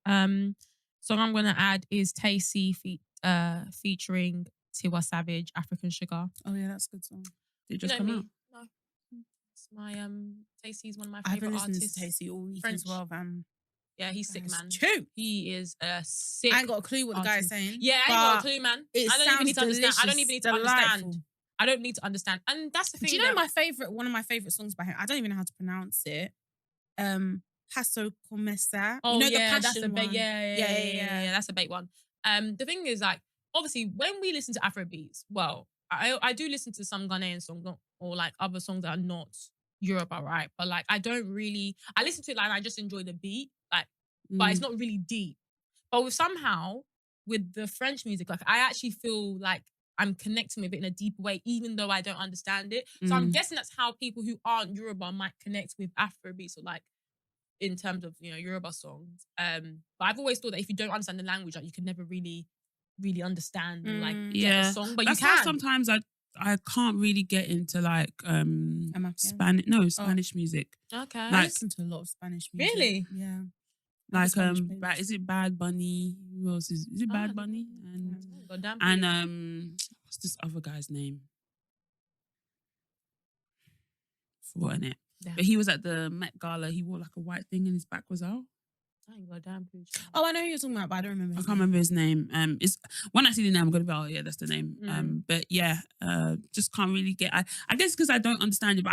Song I'm gonna add is Tacy featuring Tiwa Savage, African Sugar. Oh yeah, that's a good song. Did it just You come know out? me? No. It's my Tacy's one of my I've been favorite listening artists. to Tacy all week French. as well, man. Yeah, he's sick, That's man. true. He is a sick. I ain't got a clue what the guy's artist. saying. Yeah, I ain't got a but clue, man. It I don't even need to sounds understand. I don't even need to understand. delightful. I don't need to understand. And that's the thing. Do you know that- one of my favorite songs by him? I don't even know how to pronounce it. Paso Comesa. Oh, you know yeah, the that's a passion bait. one? Yeah, that's a bait one. The thing is, like, obviously, when we listen to Afro beats, well, I do listen to some Ghanaian songs or like other songs that are not Yoruba, right? But like, I listen to it like and I just enjoy the beat, like, but it's not really deep. But with the French music, like, I actually feel like I'm connecting with it in a deeper way, even though I don't understand it. So I'm guessing that's how people who aren't Yoruba might connect with Afro beats or like, in terms of, Yoruba songs. But I've always thought that if you don't understand the language, like you can never really understand like get a song. But That's you why can. sometimes I can't really get into like Amapiano? Spanish music. Okay. I Like- listen to a lot of Spanish music. Really? Yeah. Like Spanish playlist. is it Bad Bunny? Who else is it? Oh, Bad Bunny Goddamn. and what's this other guy's name? Forgotten it. Yeah. But he was at the Met Gala. He wore like a white thing and his back was out. I ain't got a damn clue. Oh, I know who you're talking about, but I don't remember. I his can't name. remember his name. It's when I see the name, I'm gonna be, oh yeah, that's the name. But yeah, just can't really get. I guess because I don't understand it, but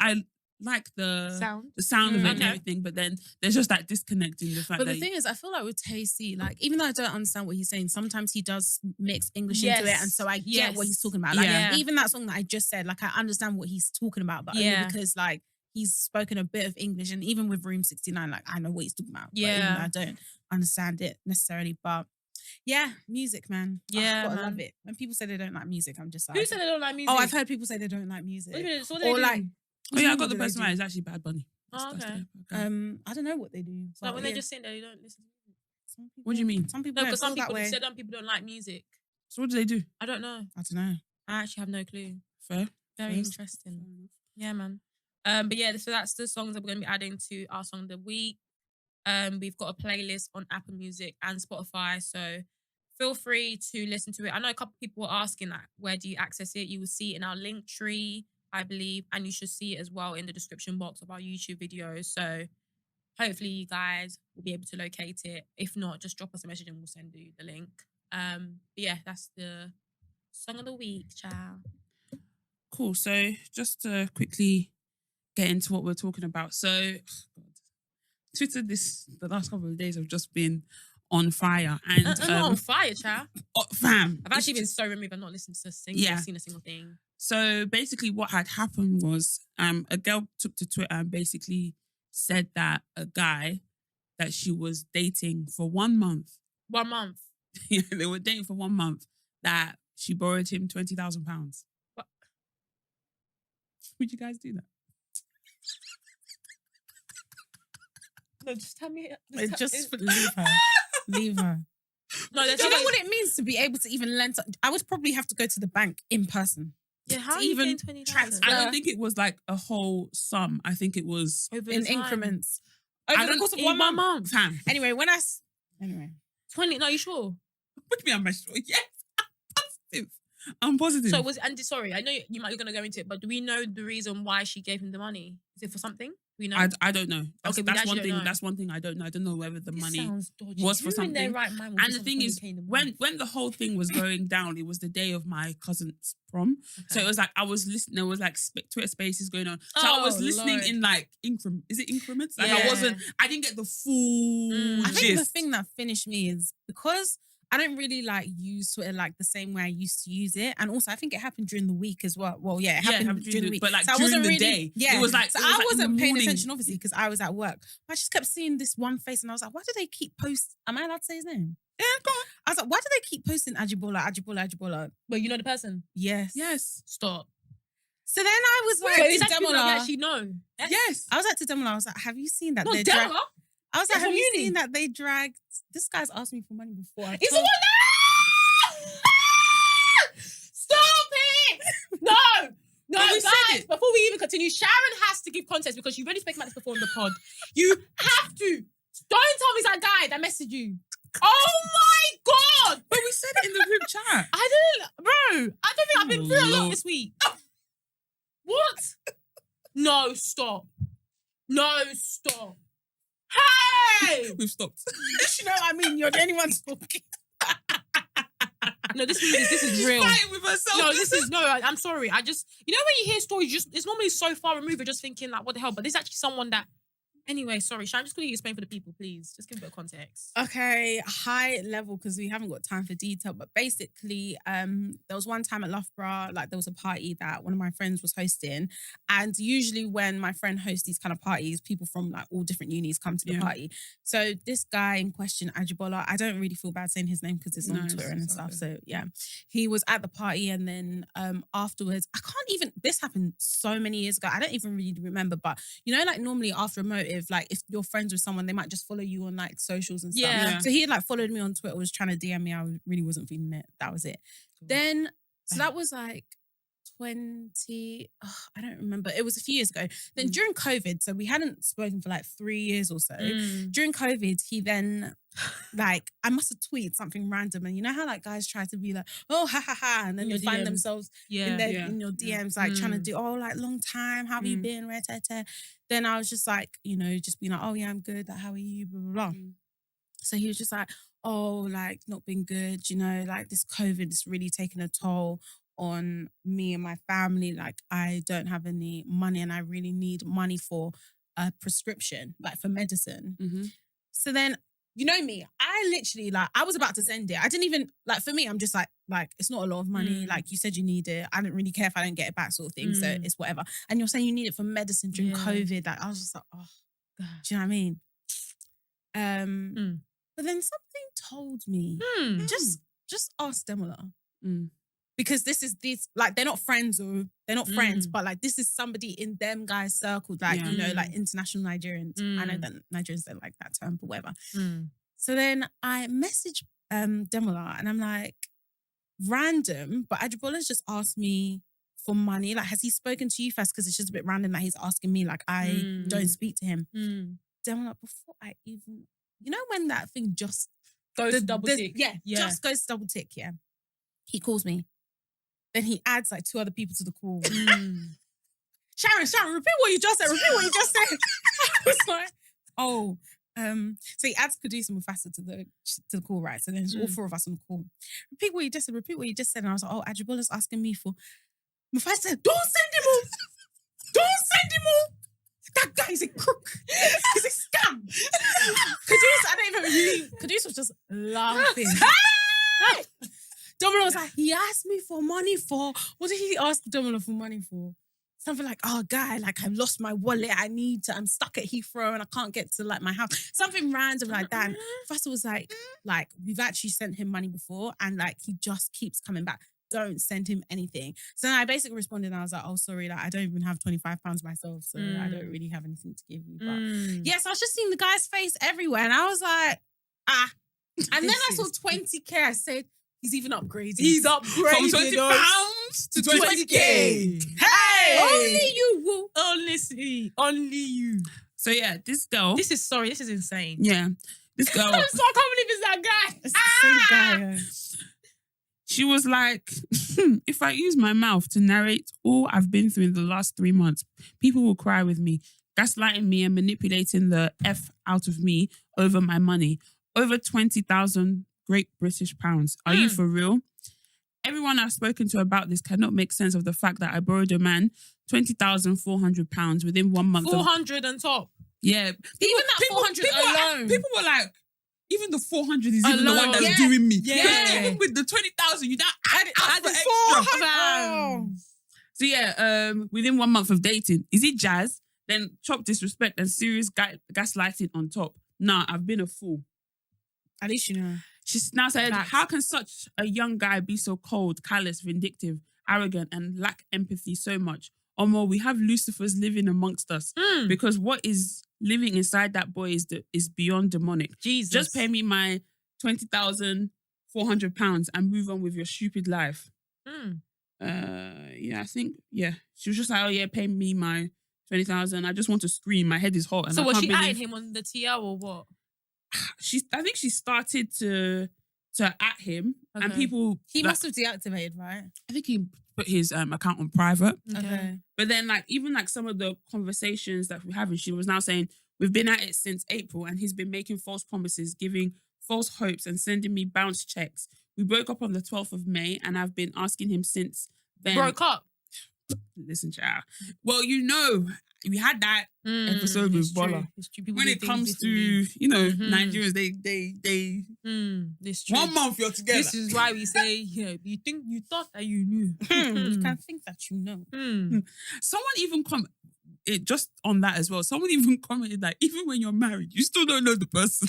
I like the sound of it and Okay. everything. But then there's just that disconnect in the fact But that the thing is, I feel like with Tacy, like even though I don't understand what he's saying, sometimes he does mix English into it, and so I get what he's talking about. Like Yeah. even that song that I just said, like I understand what he's talking about, but only because like he's spoken a bit of English, and even with Room 69, like I know what he's talking about. But even though I don't understand it necessarily, but yeah, music, man. Yeah, I man. love it. When people say they don't like music, I'm just like, Who said they don't like music? oh, I've heard people say they don't like music, What do you mean? So what do or they like. do? oh yeah, I got what the do they person do? right. It's actually Bad Bunny. Oh, That's okay. I don't know what they do. So like when but they yeah. just sing there, you don't listen to music. Some people- What do you mean? Some people No, don't because some feel that people way. said some people don't like music. So what do they do? I don't know. I don't know. I actually have no clue. Fair. Very Yes. interesting. Yeah, man. But yeah, so that's the songs that we're going to be adding to our song of the week. We've got a playlist on Apple Music and Spotify, so feel free to listen to it. I know a couple people were asking that, where do you access it? You will see it in our link tree, I believe, and you should see it as well in the description box of our YouTube videos. So hopefully you guys will be able to locate it. If not, just drop us a message and we'll send you the link. But yeah, that's the song of the week, child. Cool. So just to quickly get into what we're talking about. So Twitter the last couple of days have just been on fire. And I'm not on fire, child. fam. I've actually been so removed. I've not listened to a single, seen a single thing. So basically what had happened was a girl took to Twitter and basically said that a guy that she was dating for 1 month, 1 month. yeah, they were dating for 1 month, that she borrowed him £20,000. Would you guys do that? No, just tell me. Just leave her. Leave her. No, Do you know what it means to be able to even lend? I would probably have to go to the bank in person. Yeah, how to are you even getting 20,000? transfer? I don't think it was like a whole sum. I think it was Over In the time. increments. I Over the don't- course of in 1 1 month. month. fam. Anyway, Anyway. 20. No, you sure? What do you mean I'm sure? Yes, I'm positive. I'm positive. So sorry, I know you're going to go into it, but do we know the reason why she gave him the money? Is it for something? We know. I don't know. That's, Okay, we that's actually one don't thing. know. That's one thing I don't know. I don't know whether the This money sounds dodgy. was for Who in their something. right mind would And give the someone thing is, 20K in a month? when the whole thing was going down, it was the day of my cousin's prom. So it was like I was listening. There was like Twitter Spaces going on. So I was Oh, listening Lord. in like increments. Is it increments? Like Yeah. I didn't get the full Mm. I think the gist. thing that finished me is because I don't really like use Twitter like the same way I used to use it. And also I think it happened during the week as well. Well, yeah, it happened during the week. But like so I during wasn't the really, day, yeah. it was like So it was I like in wasn't the paying morning. attention, obviously, because I was at work. But I just kept seeing this one face and I was like, why do they keep posting? Am I allowed to say his name? Yeah, go on. I was like, why do they keep posting Ajibola? But you know the person? Yes. Yes. Stop. So then I was like, So it's to actually people that we Demola, actually know. Yes. I was like to Demola, I was like, have you seen that? Not they Della. drag- I was like, It's have from you uni. seen that they dragged? This guy's asked me for money before. It's the one that... Stop it! No! No, But we said guys, it. before we even continue, Sharon has to give context because you've already spoken about this before on the pod. You have to. Don't tell me it's that guy that messaged you. Oh my God! But we said it in the group chat. I didn't, bro. I don't think I've been through a lot Lord. this week. What? No, stop. No, stop. Hey! We've stopped. You know what I mean? You're the only one talking. No, this is real. Fighting with herself. No, I'm sorry. I just, you know, when you hear stories, it's normally so far removed. You're just thinking like, what the hell? But this is actually someone that. Anyway, sorry, Sharon, just quickly explain for the people, please. Just give a bit of context. Okay, high level because we haven't got time for detail. But basically, there was one time at Loughborough, like there was a party that one of my friends was hosting, and usually when my friend hosts these kind of parties, people from like all different unis come to the Yeah. party. So this guy in question, Ajibola, I don't really feel bad saying his name because it's on No, Twitter it's and stuff. okay. So yeah, he was at the party, and then afterwards, I can't even. This happened so many years ago. I don't even really remember, but you know, like normally after a motive, like if you're friends with someone, they might just follow you on like socials and stuff. Yeah. So he had like followed me on Twitter, was trying to DM me. I really wasn't feeling it. That was it. Then, so that was like 20, I don't remember. It was a few years ago. Then during COVID, so we hadn't spoken for like 3 years or so. During COVID, he then like, I must have tweeted something random. And you know how like guys try to be like, oh, ha, ha, ha. And then In they your find DMs. themselves Yeah. in your DMs, like trying to do, oh, like long time, how have you been? Then I was just like, you know, just being like, oh yeah, I'm good. Like, how are you? Blah, blah, blah. So he was just like, oh, like not been good, you know, like this COVID is really taking a toll on me and my family. Like I don't have any money and I really need money for a prescription, like for medicine. Mm-hmm. So then, you know me, I literally like, I was about to send it. I didn't even, like for me, I'm just like it's not a lot of money. Like you said you need it. I don't really care if I don't get it back sort of thing. So it's whatever. And you're saying you need it for medicine during COVID. Like I was just like, oh, God. Do you know what I mean? But then something told me, just ask Demola. Because this like they're not friends but like this is somebody in them guys' circle, like, you know, like international Nigerians. I know that Nigerians don't like that term, but whatever. So then I message Demola and I'm like, random, but Ajibola's just asked me for money. Like, has he spoken to you first? Because it's just a bit random that he's asking me. Like, I don't speak to him. Demola, before I even, you know, when that thing just Goes double tick. Yeah, just goes double tick, yeah. He calls me. Then he adds like 2 other people to the call. Sharon, repeat what you just said. I was like, oh, so he adds Kudus and Mufasa to the call, right? So then there's all 4 of us on the call. Repeat what you just said. And I was like, oh, Ajibola's asking me for Mufasa said, don't send him all. That guy is a crook. He's a scam. Kudus was just laughing. Domino was like, he asked me for money for, what did he ask Domino for money for? Something like, oh, guy, like I lost my wallet. I'm stuck at Heathrow and I can't get to like my house. Something random like that. And Fassa was like, we've actually sent him money before and like he just keeps coming back. don't send him anything. So then I basically responded and I was like, oh, sorry, like I don't even have £25 myself, so I don't really have anything to give you. But yes, I was just seeing the guy's face everywhere and I was like, ah. And then I saw 20k. I said, he's even upgraded. He's upgraded. From £20 to 20k. Hey! Only you, woo. Honestly, only you. So yeah, this girl. This is insane. Yeah. This girl. I can't believe it's that guy. It's the same guy. She was like, if I use my mouth to narrate all I've been through in the last 3 months, people will cry with me, gaslighting me and manipulating the F out of me over my money. Over 20,000 Great British pounds. Are you for real? Everyone I've spoken to about this cannot make sense of the fact that I borrowed a man £20,400 within 1 month. 400 on top. Yeah. Even that 400 alone. People were like, even the 400 is even the Alone. one that's Yeah. doing me. Yeah. Because even with the 20,000, you don't add for extra. 400. So yeah, within 1 month of dating, is it jazz? Then chop disrespect and serious gaslighting on top. Nah, I've been a fool. At least you know. She's now said, Facts. how can such a young guy be so cold, callous, vindictive, arrogant, and lack empathy so much? Or more, we have Lucifers living amongst us. Because what is living inside that boy is beyond demonic. Jesus. Just pay me my £20,400 and move on with your stupid life. Yeah, I think, She was just like, oh yeah, pay me my 20,000. I just want to scream. My head is hot. And So I was can't she believe- adding him on the TL or what? I think she started to at him and Okay. people. He like, must have deactivated, right? I think he put his account on private. Okay. But then even some of the conversations that we're having, she was now saying, we've been at it since April and he's been making false promises, giving false hopes and sending me bounce checks. We broke up on the 12th of May and I've been asking him since then. Broke up. Listen, child. Well, we had that episode with Bola. When it comes to, Nigerians, they This true. 1 month you're together. This is why we say, you thought that you knew. You can think that you know. Someone even just on that as well. Someone even commented that even when you're married, you still don't know the person.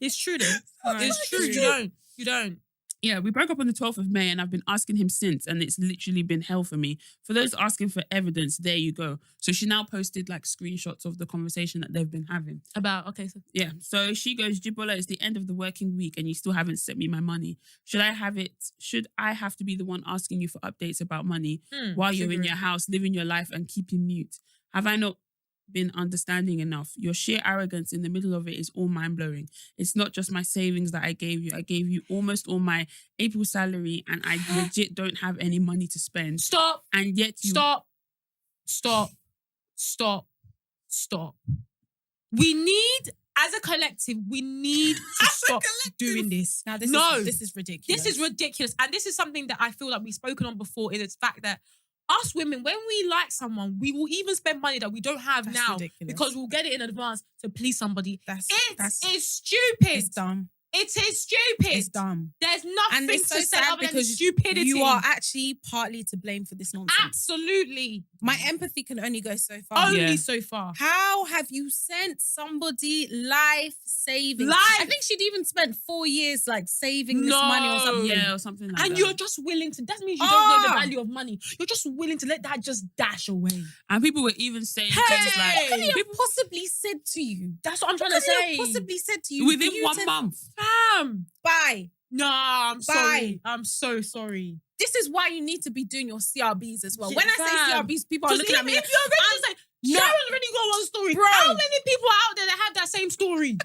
It's true though. No, It's it's true. true. You don't. Yeah, we broke up on the 12th of May and I've been asking him since and it's literally been hell for me. For those asking for evidence, there you go. So she now posted screenshots of the conversation that they've been having. Okay, so Yeah, so she goes, Jibola, it's the end of the working week and you still haven't sent me my money. Should I have to be the one asking you for updates about money while you're in your house, living your life and keeping mute? Have I not been understanding enough? Your sheer arrogance in the middle of it is all mind-blowing. It's not just my savings that I gave you. I gave you almost all my April salary and I legit don't have any money to spend. stop. And yet you... Stop. We need, as a collective, to stop doing this. Now this is ridiculous. This is ridiculous. And this is something that I feel like we've spoken on before, is the fact that us women, when we like someone, we will even spend money that we don't have That's now ridiculous. because we'll get it in advance to please somebody. That's It's stupid. It's dumb. It is stupid. It's dumb. There's nothing And it's so to say sad other than because stupidity. you are actually partly to blame for this nonsense. Absolutely. My empathy can only go so far. Only Yeah. so far. How have you sent somebody life saving? Life. I think she'd even spent 4 years saving this money or something. Yeah, or something like that. And you're just willing to, that means you don't know the value of money. You're just willing to let that just dash away. And people were even saying Hey! things like... What could he have possibly said to you? That's what I'm trying What to could say. he have possibly said to you? Within for you 1 to- month. Fam. Bye. Nah, I'm sorry. Bye. I'm so sorry. This is why you need to be doing your CRBs as well. Yeah, when I say fam. CRBs, people are looking at me If you're ready to say, No. Sharon already got one story. Bro. How many people are out there that have that same story?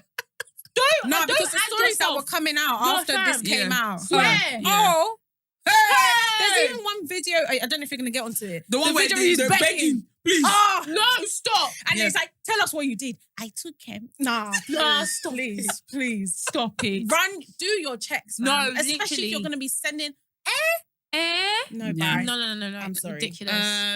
Don't no, don't because the add stories that yourself. were coming out No, after this fam. came Yeah. out. Swear. Yeah. Oh, hey. Hey. There's even one video. I don't know if you're gonna get onto it. The one where video they- he's they're begging. Please. Oh, No, stop. and Yeah. it's like, tell us what you did. I took him. Nah, Stop please, it. please. Stop it. Run, do your checks. No, fam. Especially literally. if you're gonna be sending. No, Yeah. bye. No. I'm sorry. Ridiculous.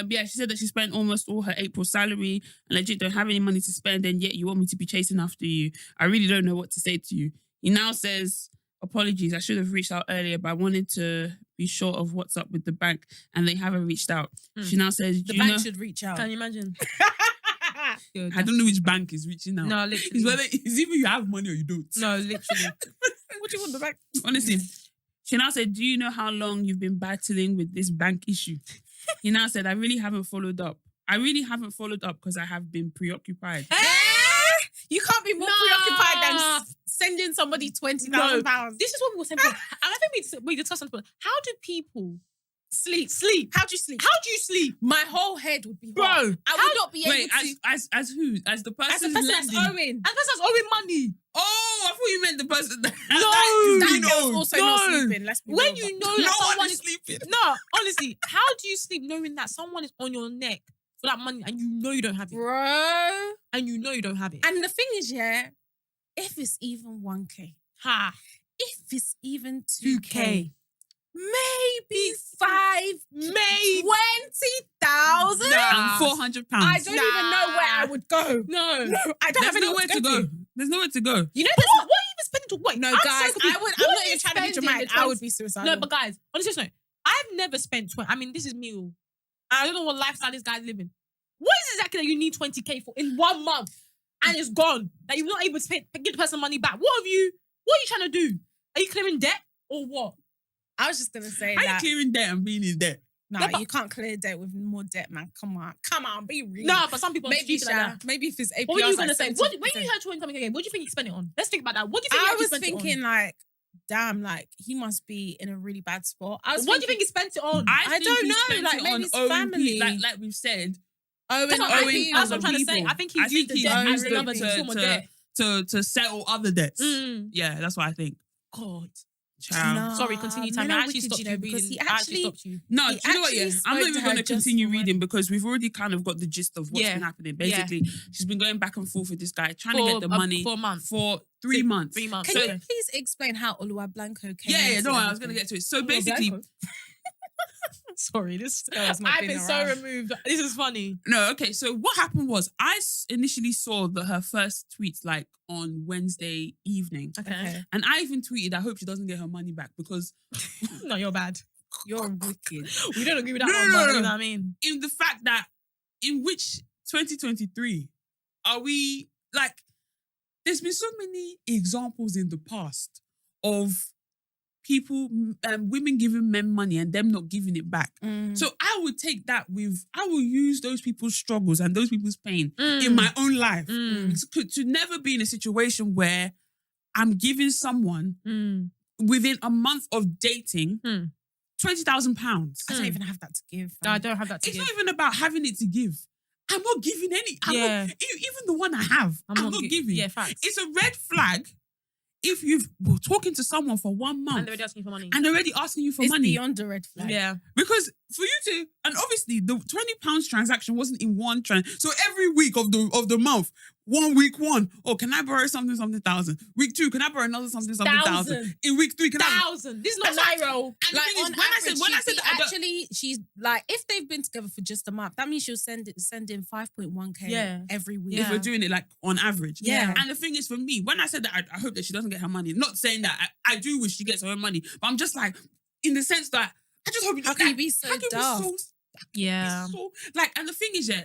Yeah, she said that she spent almost all her April salary and legit don't have any money to spend, and yet you want me to be chasing after you. I really don't know what to say to you. He now says, apologies, I should have reached out earlier, but I wanted to be sure of what's up with the bank, and they haven't reached out. She now says, The do you bank know? should reach out. Can you imagine? I don't know which bank is reaching out. No, It's literally. whether it's either you have money or you don't. No, literally. What do you want the bank? Honestly, She now said, do you know how long you've been battling with this bank issue? He now said, I really haven't followed up. Because I have been preoccupied. You can't be more preoccupied than sending somebody £20,000. This is what we were saying. I think we discussed something. How do people Sleep. How do you sleep? How do you sleep? My whole head would be Bro, hot. I would not be able Wait, to. as who? As the person As the person that's owing. And that's owing money. Oh, I thought you meant the person that... That girl's also not sleeping. Let's be When real. you know No that one someone is sleeping. No, honestly, how do you sleep knowing that someone is on your neck for that money and you know you don't have it? Bro. And you know you don't have it. And the thing is, yeah, if it's even 1K, if it's even 2K, maybe 5, maybe 20,000. And £400. I don't even know where I would go. No, I don't have There's nowhere anywhere to go. There's nowhere to go. You know, But what are you even spending to wait? no, I'm guys, so confused. I'm What not are even you trying to be spending dramatic. the I would be suicidal. No, but guys, honestly, no. I've never spent 20. I mean, this is me. I don't know what lifestyle this guy's living. What is exactly that you need 20K for in 1 month and it's gone? That you're not able to give the person money back. What are you trying to do? Are you clearing debt or what? I was just going to say How you that. clearing debt and being in debt? No, No, but- you can't clear debt with more debt, man. Come on, be real. No, but some people are maybe stupid like that. maybe if it's APRs, What were you like going to say? 70%. When you heard 20 something again, what do you think you spent it on? Let's think about that. What do you think you I actually was spent it thinking on? like, damn, like he must be in a really bad spot. I was What do you think you spent it on? I think don't he know, spent like, it maybe on it's owing family. people, like we've said, Owing That's what other I think- people. that's what I'm trying to say. I think he's used the debt as another form of debt. to settle other debts. Mm. Yeah, that's what I think. God. Child. No. Sorry, continue, Tammy. men I are actually wicked, stopped you know, you because reading. he I actually actually stopped you. No, He do you know what? actually Yeah, I'm spoke not to even her going to just continue for reading because we've already kind of got the gist of what's Yeah. been happening. Basically, she's been going back and forth with this guy, trying to get the money for a month. for 3 months. 3 months. Can So- you please explain how Oluwablanco came? Yeah, into don't worry, I was everything? going to get to it. So basically, Sorry, this girl's not I've been been so around. removed. This is funny. no, okay. So what happened was I initially saw her first tweet like on Wednesday evening. Okay. And I even tweeted, I hope she doesn't get her money back because No, you're bad. You're wicked. We don't agree with that No, one, no, but no. you know what I mean? in the fact that in which 2023 are we like there's been so many examples in the past of people women giving men money and them not giving it back. So I would take that I will use those people's struggles and those people's pain in my own life to never be in a situation where I'm giving someone within a month of dating £20,000. I don't even have that to give. No, I don't have that to It's give. not even about having it to give. I'm not giving any. Yeah. Even the one I have, I'm not giving. Yeah, facts. It's a red flag if you've been talking to someone for 1 month And they're already asking you for money. and they're already asking you for It's money. beyond the red flag. Yeah. Because for you to, and obviously the £20 transaction wasn't in one so every week of the month, 1 week one, oh, can I borrow something 1,000? Week 2, can I borrow another something 1,000? In week 3, can I? 1,000. This is not That's Nairo. And the Like thing is, on when I average, said that I don't- actually, she's like, if they've been together for just a month, that means she'll send in 5.1K Yeah. every week. if we're doing it like on average. Yeah. And the thing is, for me, when I said that, I hope that she doesn't get her money. Not saying that I do wish she gets her own money, but I'm just like, in the sense that I just hope How can you be so daft? Yeah. And the thing is, yeah,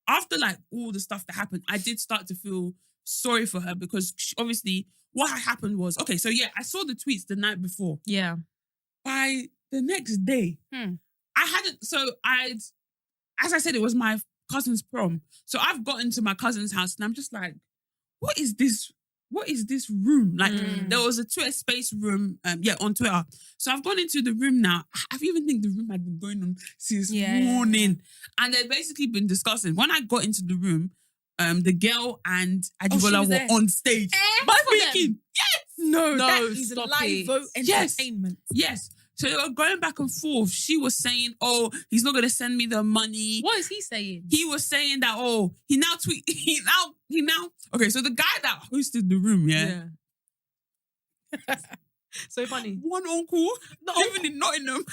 after like all the stuff that happened, I did start to feel sorry for her because obviously what had happened was, okay, so yeah, I saw the tweets the night before. Yeah. By the next day, I hadn't, as I said, it was my cousin's prom. So I've gotten to my cousin's house and I'm just like, what is this room? Like there was a Twitter space room, on Twitter. So I've gone into the room now. I even think the room had been going on since morning. And they've basically been discussing. When I got into the room, the girl and Ajibola was were there. on stage. Both of them? Speaking. Yes! No, No, that is stop live it. vote Yes. entertainment. Yes. So they were going back and forth. She was saying, oh, he's not going to send me the money. What is he saying? He was saying that, oh, he now. Okay, so the guy that hosted the room, yeah. So funny. One uncle, living in Nottingham.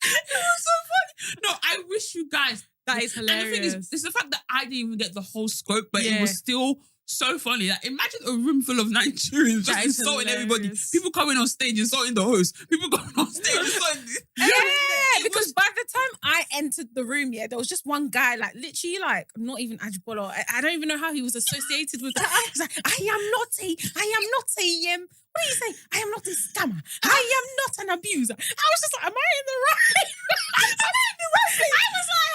It was so funny. No, I wish you guys. That is And the thing is, hilarious. it's the fact that I didn't even get the whole scope, but it Yeah. was still so funny. Like, imagine a room full of Nigerians That just is insulting everybody. hilarious. People coming on stage insulting the host. People coming on stage insulting. Yeah, because by the time I entered the room, there was just one guy, like literally, like not even Ajibola. I don't even know how he was associated with that. He's like, I am not a What do you say? I am not a scammer. I am not an abuser. I was just like, am I in the right? I was like,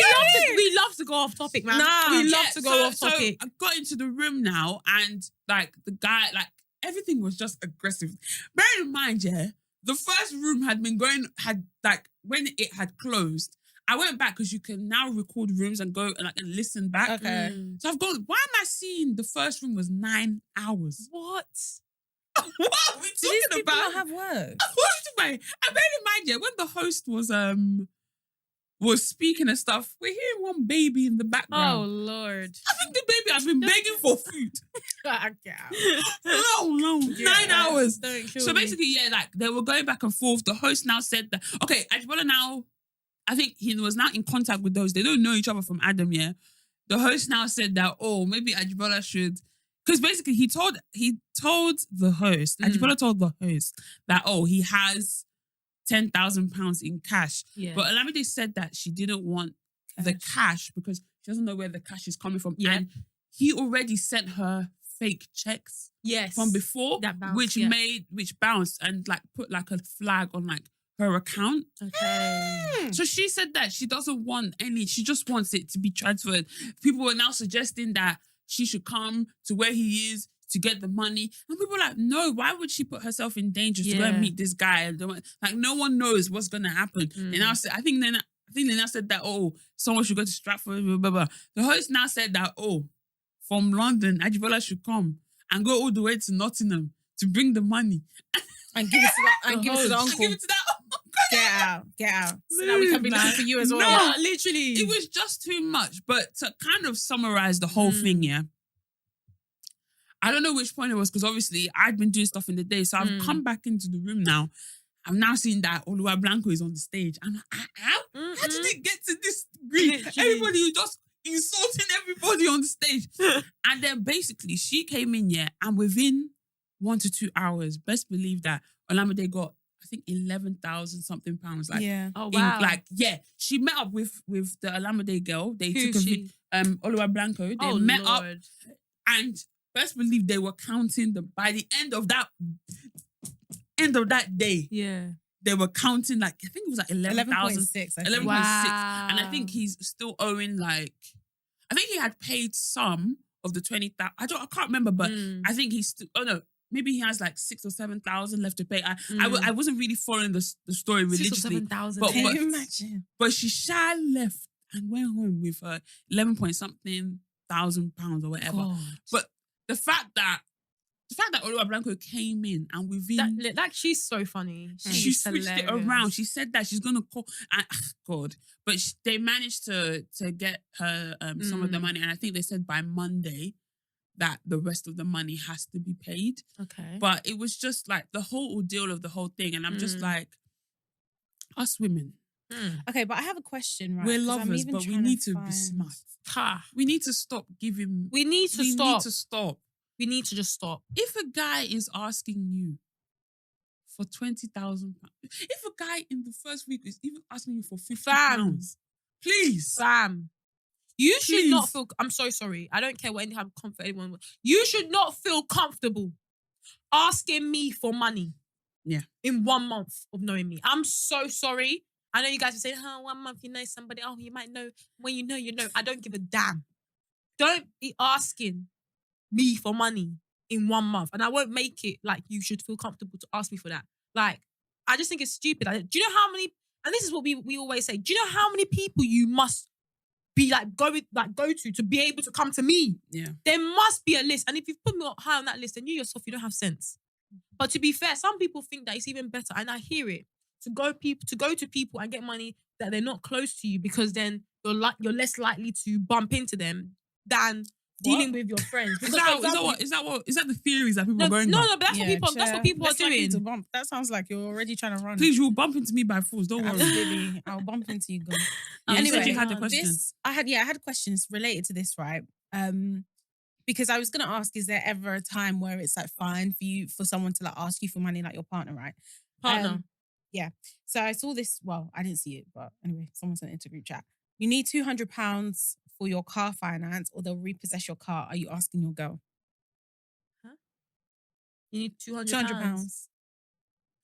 how did We love to go off topic, man. Nah. We love to go off topic. So I got into the room now, and like the guy, like everything was just aggressive. Bear in mind, yeah, the first room had like when it had closed. I went back because you can now record rooms and go and listen back. Okay. So I've gone. Why am I seeing the first room was 9 hours? What? What are we Do these talking people about? not have work? What are you talking about? And bear in mind, yeah, when the host was speaking and stuff, we're hearing one baby in the Oh background. Lord. I think the baby has been begging for food. No, 9 hours. Don't kill So me. basically, yeah, like they were going back and forth. The host now said that, okay, Ajibola now, I think he was now in contact with those. They don't know each other from Adam, yeah. The host now said that, oh, maybe Ajibola should, because basically he told the host, Ajibola told the host that, oh, he has £10,000 in cash. Yeah. But Olamide said that she didn't want the cash because she doesn't know where the cash is coming from. Yeah. And he already sent her fake checks Yes. from before, That bounced, which bounced and like put like a flag on like her account. Okay. So she said that she doesn't want any, she just wants it to be transferred. People were now suggesting that she should come to where he is to get the money. And people were like, no, why would she put herself in danger to go and Yeah. meet this guy? Like, no one knows what's going to happen. And I think they now said that, oh, someone should go to Stratford, blah, blah, blah. The host now said that, oh, from London, Ajibola should come and go all the way to Nottingham to bring the money. And give it to the And uncle. give it to that Get out. So that we can be looking for you as well. No. Yeah, literally. It was just too much. But to kind of summarize the whole thing, yeah, I don't know which point it was because obviously I'd been doing stuff in the day. So I've come back into the room now. I'm now seeing that Oluwa Blanco is on the stage. I'm like, how did it get to this degree? Literally. Everybody was just insulting everybody on the stage. And then basically she came in, yeah, and within 1 to 2 hours, best believe that Olamide got, I think, 11,000 something pounds. Like, Yeah. Oh in, wow. like, yeah, she met up with the Olamide girl. They Who's took she? Oluwa Blanco. They Oh met up, Lord. and best believe they were counting by the end of that day. Yeah. They were counting like, I think it was like 11,000. 11.6. 11.6. Wow. And I think he's still owing like, I think he had paid some of the 20,000. I can't remember, but I think he's still, oh no, maybe he has like 6,000 or 7,000 left to pay. I wasn't really following the story 6,000 or religiously. 7,000. But- Can you imagine? But she shy left and went home with 11 point something thousand pounds or whatever. God. But the fact that Oluwa Blanco came in and within Like she's so funny. she She's switched it hilarious. around. She said that she's gonna call. And, God, but they managed to get her some of the money, and I think they said by Monday that the rest of the money has to be paid. Okay. But it was just like the whole ordeal of the whole thing, and I'm just like, us women, Okay, but I have a question, right? we're 'Cause I'm lovers, even but we trying need to be find- smart. Ha. We need to stop giving. We need to we stop. need to stop. We need to just stop. If a guy is asking you for £20,000, if a guy in the first week is even asking you for £50, please. Bam. You should not Please. feel. I'm so sorry. I don't care what any type of comfort anyone wants. You should not feel comfortable asking me for money. Yeah. In 1 month of knowing me. I'm so sorry. I know you guys are saying, 1 month you know somebody. Oh, you might know. When you know, you know. I don't give a damn. Don't be asking me for money in 1 month. And I won't make it like you should feel comfortable to ask me for that. Like, I just think it's stupid. Do you know how many, and this is what we always say, do you know how many people you must be go to be able to come to me? Yeah. There must be a list. And if you've put me high on that list, then you yourself, you don't have sense. But to be fair, some people think that it's even better, and I hear it, to go to people and get money that they're not close to you, because then you're less likely to bump into them than dealing with your friends. Is Because, that, for example- is that the theories that people are going no, by? but that's what people. That's what people are doing. That sounds like you're already trying to run. Please, you will bump into me by force. Don't worry. Absolutely. I'll bump into you, girl. Yeah, you said Anyway, you had a question. I had questions related to this, right? Because I was gonna ask, is there ever a time where it's like fine for someone to like ask you for money, like your partner, right? Partner. Yeah. So I saw this. Well, I didn't see it, but anyway, someone sent it into group chat. You need £200 for your car finance, or they'll repossess your car. Are you asking your girl? You need £200. £200.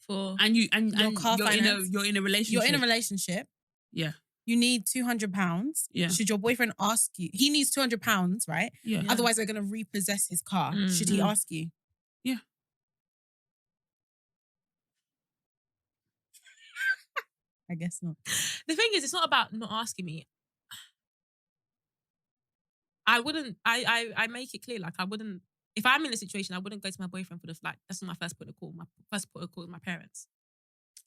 For And Your car finance. you're in a relationship. You're in a relationship. Yeah. You need £200. Yeah. Should your boyfriend ask you? He needs £200, right? Yeah. Yeah. Otherwise, they're going to repossess his car. Should he Mhm. ask you? Yeah. I guess not. The thing is, it's not about not asking me. I wouldn't. I make it clear. Like I wouldn't. If I'm in a situation, I wouldn't go to my boyfriend for the flight. That's not my first point of call. My first point of call is my parents.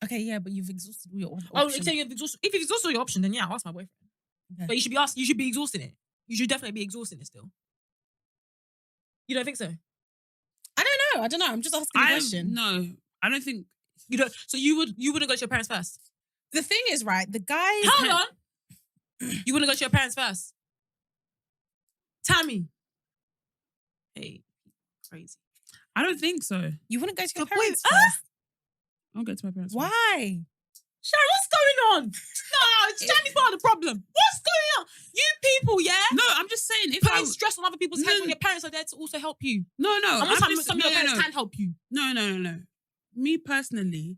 Okay, yeah, but you've exhausted all your Oh, options. so if you've exhausted your option, then yeah, I'll ask my boyfriend. Okay. But you should be exhausting it. You should definitely be exhausting it still. You don't think so? I don't know. I'm just asking a question. No, I don't think. You don't. So you wouldn't go to your parents first? The thing is, right, the guy... Hold on. You wouldn't go to your parents first? Tammy. Hey, crazy. I don't think so. You wouldn't go to your Good parents point. first? I'll go to my parents. first. Why? Sharon, what's going on? No, Tammy's part of the problem. What's going on? You people, yeah? No, I'm just saying. If Putting I stress on other people's heads when your parents are there to also help you. no, And I'm what time just, some of your parents can help you. No. Me personally,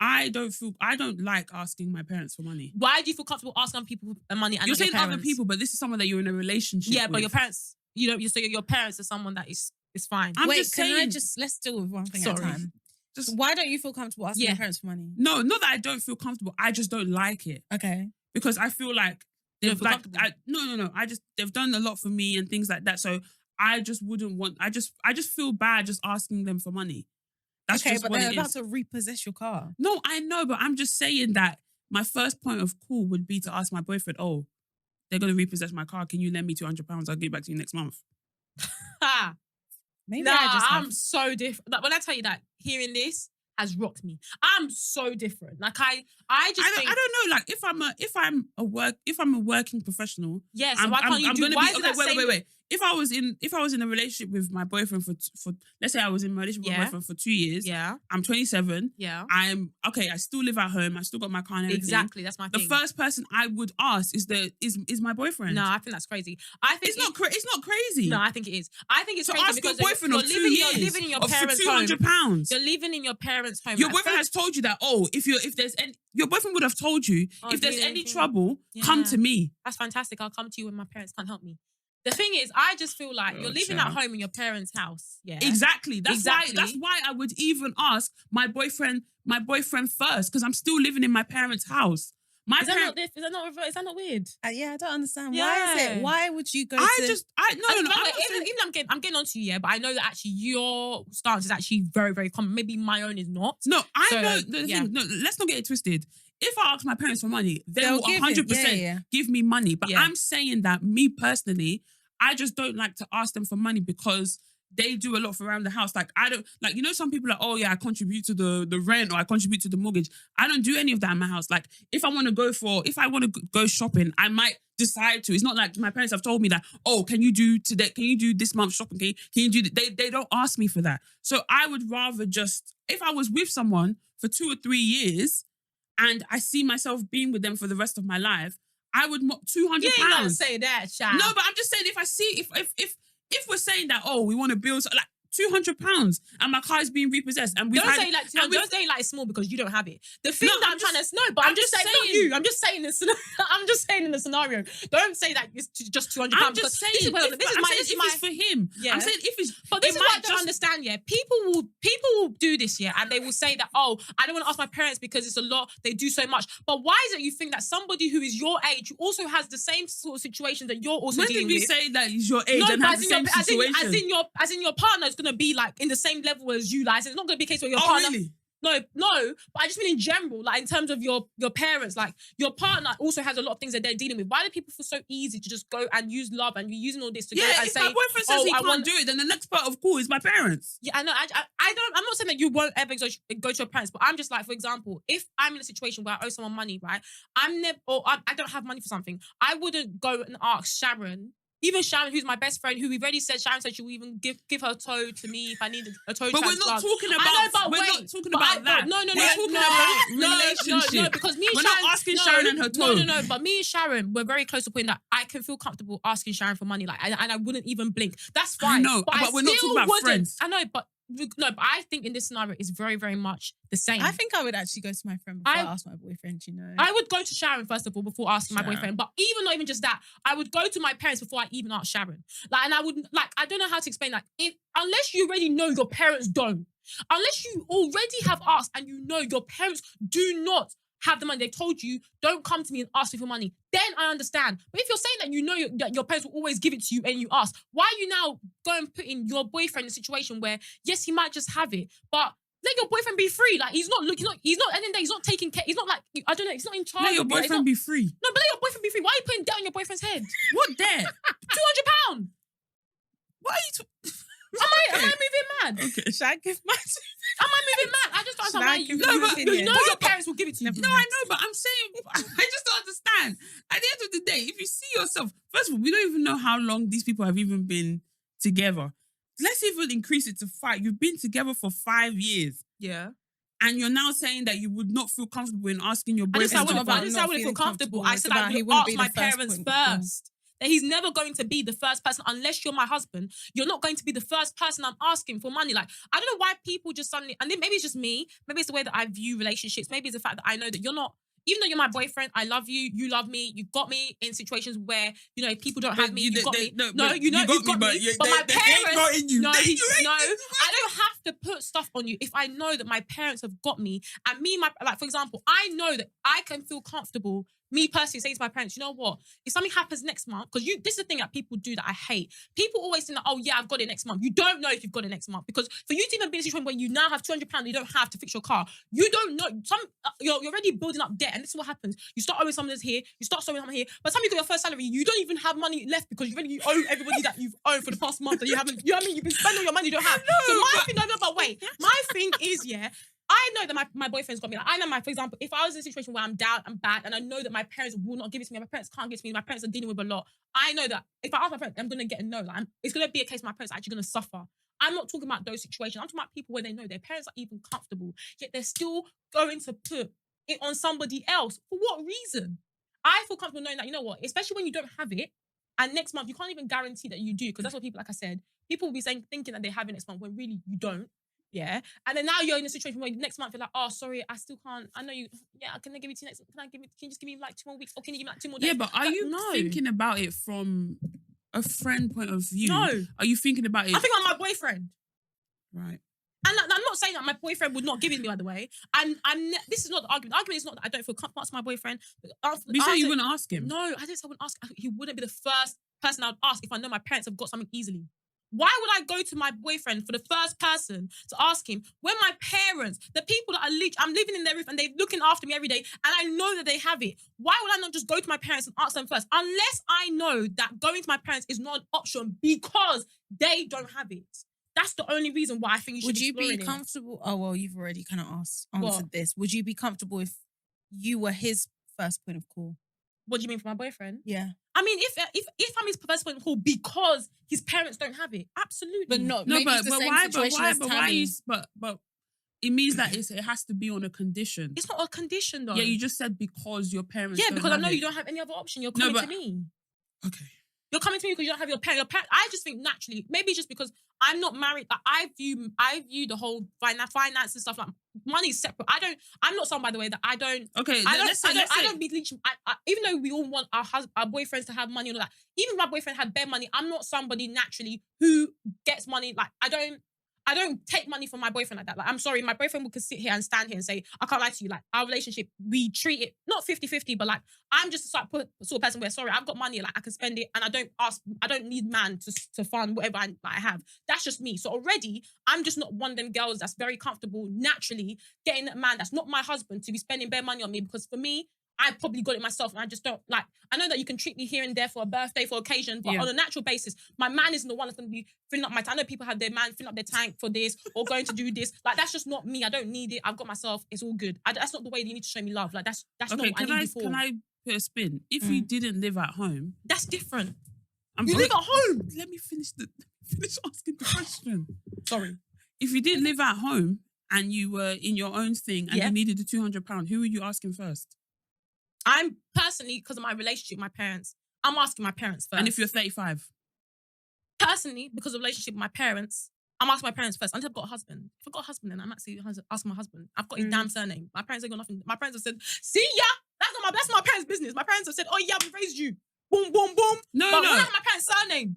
I don't like asking my parents for money. Why do you feel comfortable asking people for money and You're not your saying other parents? people, but this is someone that you're in a relationship Yeah, with. but your parents, you know, you say your parents are someone that is fine. I'm Wait, just can I saying- just... Let's deal with one thing at Sorry. a time. Just Why don't you feel comfortable asking Yeah. your parents for money? no, not that I don't feel comfortable. I just don't like it Okay. because I feel like You don't they've feel like comfortable? no. They've done a lot for me and things like that. So I just wouldn't want. I just feel bad just asking them for money. That's Okay, just but what they're it about is. to repossess your car. No, I know, but I'm just saying that my first point of call would be to ask my boyfriend, oh, they're going to repossess my car. Can you lend me £200? I'll give it back to you next month. Ha! Maybe Nah, I just have... I'm so different. Like, when I tell you that, hearing this has rocked me. I'm so different. Like I just think, I don't know. Like if I'm a working professional, yeah. So why can't you do? gonna Why be, is it okay, that same? wait. If I was in a relationship with my boyfriend for let's say I was in a relationship with my Yeah. boyfriend for 2 years. Yeah, I'm 27. yeah. I'm okay. I still live at home. I still got my car and everything. Exactly. That's my The thing. first person I would ask is my boyfriend. No, I think that's crazy. I think it's not crazy. No, I think it is. I think it's So crazy ask your because boyfriend you're of 2 living, years you're living in your of for parents' home. £200. You're living in your parents' home. Your At boyfriend has first- told you that, oh, your boyfriend would have told you, Oh, if there's really? any trouble, come Yeah. to me. That's fantastic. I'll come to you when my parents can't help me. The thing is, I just feel like you're living at child. home in your parents' house. Yeah. Exactly. That's Exactly. why I would even ask my boyfriend first, because I'm still living in my parents' house. Is that not weird? Yeah, I don't understand. Why is Yeah. it? Why would you go No. Even I'm not saying- I'm getting onto you, yeah, but I know that actually your stance is actually very, very common. Maybe my own is not. No, I So, know the yeah. thing. No, let's not get it twisted. If I ask my parents for money, they They'll will give it. 100% Yeah. give me money. But Yeah. I'm saying that me personally, I just don't like to ask them for money because they do a lot for around the house. Like I don't like, some people are like, oh yeah, I contribute to the rent or I contribute to the mortgage. I don't do any of that in my house. Like if I want to go shopping, I might decide to. It's not like my parents have told me that, oh, can you do today? Can you do this month's shopping? Can you do they don't ask me for that. So I would rather just, if I was with someone for 2 or 3 years and I see myself being with them for the rest of my life, I would £200. You ain't gonna say that, child. No, but I'm just saying, if I see, if we're saying that, oh, we want to build like £200 and my car is being repossessed, and Don't say like it's small because you don't have it. The thing No, that I'm I'm trying just- to know, but I'm I'm just just saying, not saying- you. I'm just saying this. I'm just saying in the scenario. Don't say that it's just £200. I'm just saying, This is if it's for him. Yeah. I'm saying if it's, But this it is what I might don't understand. Yeah, people will do this. Yeah, and they will say that, oh, I don't want to ask my parents because it's a lot. They do so much. But why is it you think that somebody who is your age, who also has the same sort of situation that you're also When dealing did we with? say that he's your age No, and but has the same situation? as in your partner is gonna be like in the same level as you. Like it's not gonna be a case where your Oh, partner. really? No, but I just mean in general, like in terms of your parents, like your partner also has a lot of things that they're dealing with. Why do people feel so easy to just go and use love and you're using all this to go Yeah, and if say, my boyfriend says oh, he I can't want- do it, then the next part of call is my parents. Yeah, I know. I don't. I'm not saying that you won't ever go to your parents, but I'm just like, for example, if I'm in a situation where I owe someone money, right? I don't have money for something. I wouldn't go and ask Sharon Even Sharon, who's my best friend, who we've already said, Sharon said she will even give her toe to me if I need a toe But we're not talking about. We're not talking about that. No, we're talking about relationship. No, because me and we're Sharon, not asking Sharon and her toe. No. But me and Sharon, we're very close to the point that I can feel comfortable asking Sharon for money, and I wouldn't even blink. That's fine. I know, but we're not talking about friends. I know, but I think in this scenario it's very, very much the same. I think I would actually go to my friend before I ask my boyfriend, I would go to Sharon first of all before asking my boyfriend. But even not even just that, I would go to my parents before I even ask Sharon. And I would I don't know how to explain that. Unless you already know your parents don't. Unless you already have asked and you know your parents do not have the money. They told you, don't come to me and ask me for money. Then I understand. But if you're saying that you know that your parents will always give it to you and you ask, why are you now going and putting your boyfriend in a situation where, yes, he might just have it, but let your boyfriend be free. He's not at the end of the day, he's not taking care. He's not I don't know, he's not in charge. Let your boyfriend be free. No, but let your boyfriend be free. Why are you putting debt on your boyfriend's head? What debt? £200. What are you Am I moving mad? Okay. Should I give my... Am I moving mad? I just don't understand why you know your parents will give it to you. No, I know, but I'm saying, I just don't understand. At the end of the day, if you see yourself, first of all, we don't even know how long these people have even been together. Let's even increase it to 5. You've been together for 5 years. Yeah. And you're now saying that you would not feel comfortable in asking your boyfriend. I didn't say I wouldn't feel comfortable. I said I would ask my parents first. That he's never going to be the first person unless you're my husband. You're not going to be the first person I'm asking for money. I don't know why people just suddenly, and then maybe it's just me, maybe it's the way that I view relationships, maybe it's the fact that I know that you're not, even though you're my boyfriend, I love you, you love me, you got me in situations where, people don't have me, you got me. But my parents, got in you. I don't have to put stuff on you if I know that my parents have got me. And for example, I know that I can feel comfortable me personally saying to my parents, you know what? If something happens next month, because this is the thing that people do that I hate. People always think that, oh yeah, I've got it next month. You don't know if you've got it next month because for you to even be in a situation where you now have £200 you don't have to fix your car, you don't know. You're already building up debt, and this is what happens. You start owing someone here, you start owing someone here. By the time you get your first salary, you don't even have money left because you owe everybody that you've owed for the past month that you haven't. You know what I mean? You've been spending all your money you don't have. My thing is, yeah. I know that my boyfriend's got me. I know for example, if I was in a situation where I'm down, I'm bad, and I know that my parents will not give it to me, my parents can't give it to me, my parents are dealing with a lot. I know that if I ask my parents, I'm going to get a no. It's going to be a case where my parents are actually going to suffer. I'm not talking about those situations. I'm talking about people where they know their parents are even comfortable, yet they're still going to put it on somebody else. For what reason? I feel comfortable knowing that, you know what, especially when you don't have it, and next month, you can't even guarantee that you do, because that's what people, like I said, people will be thinking that they have it next month when really you don't. Yeah. And then now you're in a situation where next month you're like, oh, sorry, I still can't. I know you. Yeah, can I give it to you next? Can you just give me 2 more weeks? Or can you give me 2 more days? Yeah, but are you thinking about it from a friend point of view? No. Are you thinking about it? I think about my boyfriend. Right. And I'm not saying that my boyfriend would not give it to me, by the way. This is not the argument. The argument is not that I don't feel comfortable asking my boyfriend. You said you wouldn't ask him. No, I didn't say I wouldn't ask. He wouldn't be the first person I would ask if I know my parents have got something easily. Why would I go to my boyfriend for the first person to ask him when my parents, the people that I'm living in their roof and they're looking after me every day and I know that they have it? Why would I not just go to my parents and ask them first? Unless I know that going to my parents is not an option because they don't have it. That's the only reason why I think you should be exploring it. Would you be comfortable? Oh, well, you've already kind of answered this. Would you be comfortable if you were his first point of call? What do you mean for my boyfriend? Yeah. I mean, if I'm his first point of call because his parents don't have it, absolutely. But no, maybe it's the same situation as Tammy. But it means that it has to be on a condition. It's not a condition though. Yeah, you just said because your parents. Yeah, because I know you don't have any other option. You're coming to me. Okay. You're coming to me because you don't have your parents. I just think naturally, maybe just because I'm not married, I view the whole finance and stuff like money is separate. I'm not someone, by the way, that I don't. Okay, I don't be leeching. Even though we all want our boyfriends to have money and all that. Even if my boyfriend had bare money, I'm not somebody naturally who gets money. I don't take money from my boyfriend like that. I'm sorry, my boyfriend could sit here and stand here and say, I can't lie to you. Our relationship, we treat it not 50-50, but I'm just the sort of person where, sorry, I've got money, I can spend it, and I don't need man to fund whatever I have. That's just me. So already, I'm just not one of them girls that's very comfortable naturally getting a man that's not my husband to be spending bare money on me, because for me, I probably got it myself and I just don't I know that you can treat me here and there for a birthday, for occasion, but on a natural basis, my man isn't the one that's going to be filling up my tank. I know people have their man filling up their tank for this or going to do this. That's just not me. I don't need it. I've got myself. It's all good. That's not the way you need to show me love. That's not what I need before. Can I put a spin? If you didn't live at home. That's different. You live at home. Let me finish asking the question. Sorry. If you didn't live at home and you were in your own thing and Yeah. you needed the £200, who were you asking first? I'm personally, because of my relationship with my parents, I'm asking my parents first. And if you're 35? Personally, because of the relationship with my parents, I'm asking my parents first. Until I've got a husband. If I've got a husband, then I'm actually asking my husband. I've got his damn surname. My parents ain't got nothing. My parents have said, see ya! That's my parents' business. My parents have said, oh yeah, we raised you. Boom, boom, boom. No. When I have my parents' surname,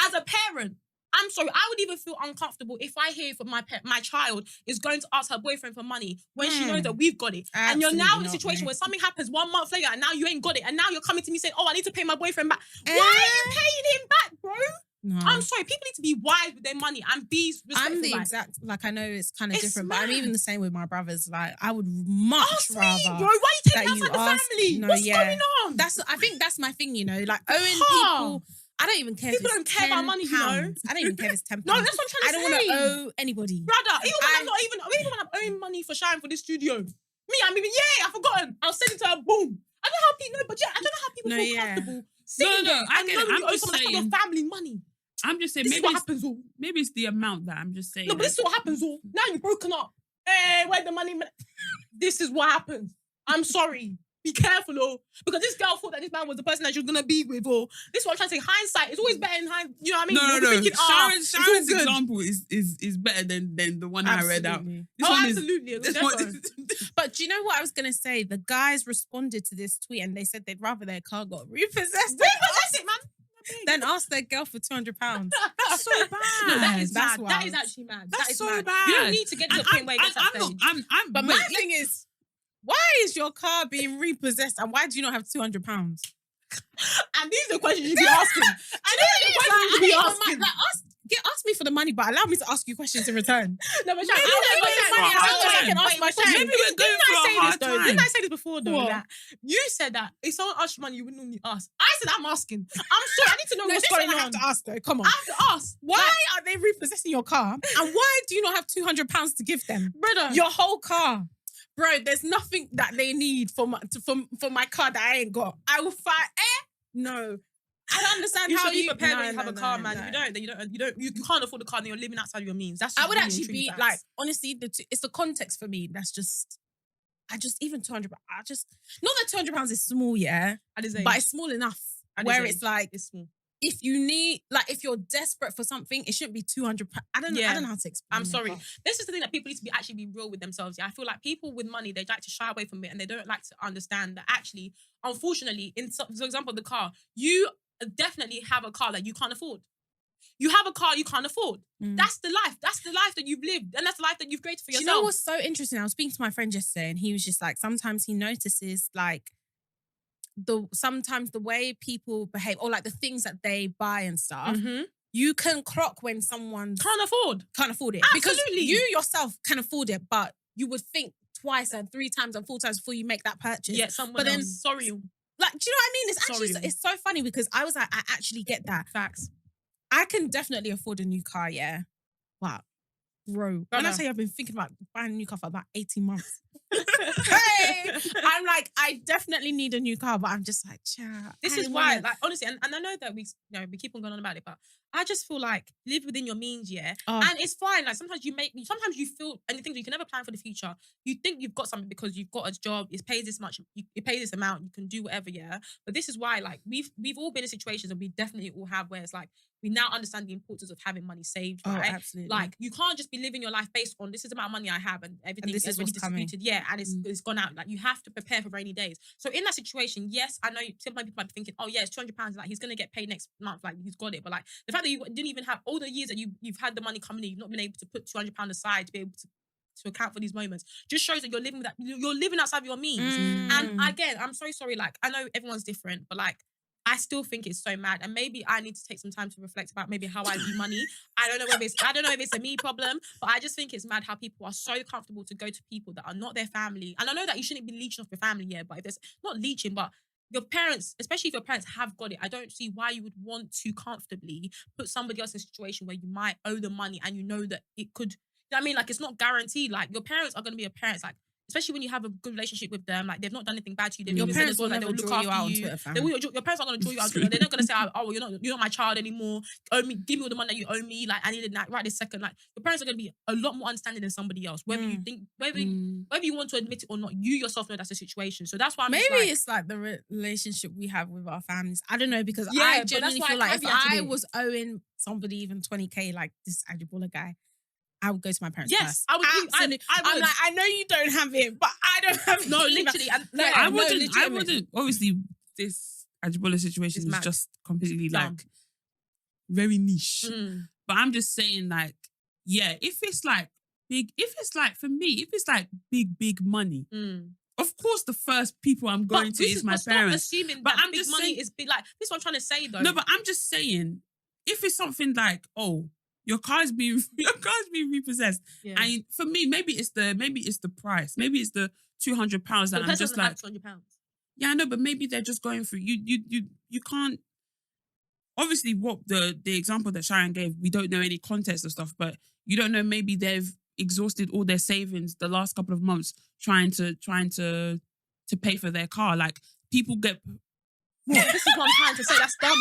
as a parent, I'm sorry, I would even feel uncomfortable if I hear from my child is going to ask her boyfriend for money when she knows that we've got it. And you're now in a situation where something happens 1 month later and now you ain't got it. And now you're coming to me saying, oh, I need to pay my boyfriend back. Why are you paying him back, bro? No. I'm sorry, people need to be wise with their money and be respectful. I'm the exact, like, I know it's kind of different, but I'm even the same with my brothers. Like, I would much rather. Bro, why are you taking that outside you the ask- family? No, What's yeah. going on? I think that's my thing, you know, like owing people. I don't even care. People if don't it's care about money, you know. £10. I don't even care if it's £10. No, that's what I'm trying to I don't want say. to owe anybody. Brother, even when I'm owing money for sharing for this studio, I'm even, I've forgotten. I'll send it to her, boom. I don't know how people, I don't know how people feel comfortable saying No, I and get knowing it. you owe someone that's got your family money. I'm just saying, This is what happens all. maybe it's the amount that I'm just saying. No, but this is what happens all. Now you've broken up. Hey, where's the money? This is what happens. I'm sorry. Be careful, because this girl thought that this man was the person that she was gonna be with, or this is what I'm trying to say. Hindsight is always better in hindsight. You know what I mean? No. You'll be thinking, Sharon's example is better than the one I read out. Absolutely. But do you know what I was going to say? The guys responded to this tweet and they said they'd rather their car got repossessed Repossess it, man. than ask their girl for £200. That's so bad. No, that is That's bad. wild. That is actually mad. That's that is so mad. bad. You don't need to get to the point where it gets that stage. But my thing is, why is your car being repossessed and why do you not have £200? And these are the questions you be asking. And these are the questions you be asking. Ask me for the money, but allow me to ask you questions in return. No, but Maybe we're going for a hard time. Didn't I say this before though? What? That you said that if someone asked you money, you wouldn't normally ask. I said I'm asking. I'm sorry, I need to know what's going on. I have to ask though. Come on. I have to ask. Why are they repossessing your car? And why do you not have £200 to give them? Brother, Your whole car. Bro, there's nothing that they need for my car that I ain't got. I will fight. No. I don't understand you how should be you prepared when you have a car, man. No. You can't afford a car and you're living outside of your means. That's I would really actually true be facts. like, honestly, it's the context for me. That's just, even £200. Not that £200 is small, yeah, At his age. but it's small enough At his where age. it's like, It's small. if you need, like, if you're desperate for something, it shouldn't be £200. I don't know how to explain. I'm sorry. it. This is the thing that people need to actually be real with themselves. Yeah, I feel like people with money, they like to shy away from it and they don't like to understand that actually, unfortunately, for example, the car, you definitely have a car that you can't afford. You have a car you can't afford. That's the life. That's the life that you've lived, and that's the life that you've created for yourself. Do you know what's so interesting? I was speaking to my friend yesterday, and he was just like, sometimes he notices like sometimes the way people behave, or like the things that they buy and stuff. Mm-hmm. You can clock when someone Can't afford it because Absolutely. you yourself can afford it, but you would think twice and 3 times and 4 times before you make that purchase. Yeah, someone But then- else. Sorry. Like, do you know what I mean? It's Sorry. actually it's so funny because I was like, I actually get that. Facts. I can definitely afford a new car, yeah. But bro, when I Brother. say I've been thinking about buying a new car for about 18 months. Hey, I'm like, I definitely need a new car, but I'm just like, This is why, like, honestly, and I know that we keep on going on about it, but I just feel like live within your means, yeah. Oh. And it's fine. Like sometimes you feel, and you think you can never plan for the future. You think you've got something because you've got a job, it pays this much, it pays this amount, you can do whatever, yeah. But this is why, like, we've all been in situations, and we definitely all have, where it's like we now understand the importance of having money saved, Oh, right? absolutely. Like you can't just be living your life based on this is the amount of money I have and everything this is already what's coming. distributed, yeah, and it's gone out. Like you have to prepare for rainy days. So in that situation, yes, I know some people might be thinking, oh yeah, it's £200, like he's gonna get paid next month, like he's got it. But like the fact that you didn't even have all the years that you've had the money coming in, you've not been able to put £200 aside to be able to account for these moments, just shows that you're living outside of your means. And again, I'm so sorry. Like I know everyone's different, but like I still think it's so mad, and maybe I need to take some time to reflect about maybe how I view money. I don't know if it's a me problem, but I just think it's mad how people are so comfortable to go to people that are not their family. And I know that you shouldn't be leeching off your family, yeah, but if there's not leeching, but your parents, especially if your parents have got it, I don't see why you would want to comfortably put somebody else in a situation where you might owe them money and you know that it could, you know what I mean? Like it's not guaranteed. Like your parents are going to be your parents. Like especially when you have a good relationship with them, like they've not done anything bad to you. Your They've parents will like, never they'll look draw you after out on you. Twitter, fam. Your parents are going to draw you out on Twitter. They're not going to say, oh, you're not my child anymore. Owe me, give me all the money that you owe me. Like, I need it right this second. Like, your parents are going to be a lot more understanding than somebody else. Whether you think, whether you want to admit it or not, you yourself know that's the situation. So that's why I'm maybe just like, it's like the relationship we have with our families. I don't know, because Yeah, I but that's genuinely why feel it like can if be I actually. was owing somebody even 20k, like this Ajibola guy, I would go to my parents Yes, first. I would. Absolutely. I I'm would. like, I know you don't have it, but I don't have No, it either. literally. And, Like, I no, wouldn't. I legitimately. wouldn't. Obviously, this Ajibola situation It's is mad. just completely It's like very niche. Mm. But I'm just saying, like, yeah, if it's like for me, if it's like big money, Mm. of course the first people I'm going to is my stop parents. assuming But that I'm big just money saying- is big. Like, this is what I'm trying to say though. No, but I'm just saying, if it's something like, oh, your car's being repossessed, yeah. and for me, maybe it's the price, maybe it's the £200 that the I'm person just doesn't like, have £200. yeah, I know, but maybe they're just going through. You can't. Obviously, what the example that Sharon gave, we don't know any context of stuff, but you don't know. Maybe they've exhausted all their savings the last couple of months trying to pay for their car. Like, people get. This is what I'm trying to say. That's dumb.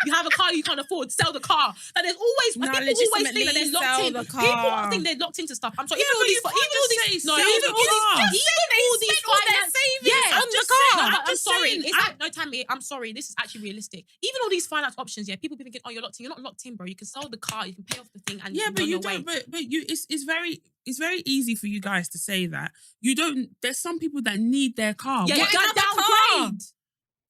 You have a car you can't afford. Sell the car. Like, there's always No, people always think that they're legitimately locked sell in. the People car. think they're locked into stuff. I'm sorry. Yeah, Even all but these, you can't even all just these, say no, sell even the all these, car. even all these spent all their finance. savings Yeah, on I'm the just car. saying. No, I'm but I'm just sorry. saying, It's like, no, Tammy, I'm sorry. This is actually realistic. Even all these finance options, yeah, people be thinking, oh, you're locked in. You're not locked in, bro. You can sell the car. You can pay off the thing, and Yeah, you're but on you your way. don't. But you, it's very easy for you guys to say that. You don't. There's some people that need their car. Yeah, Get you got another car. downgrade.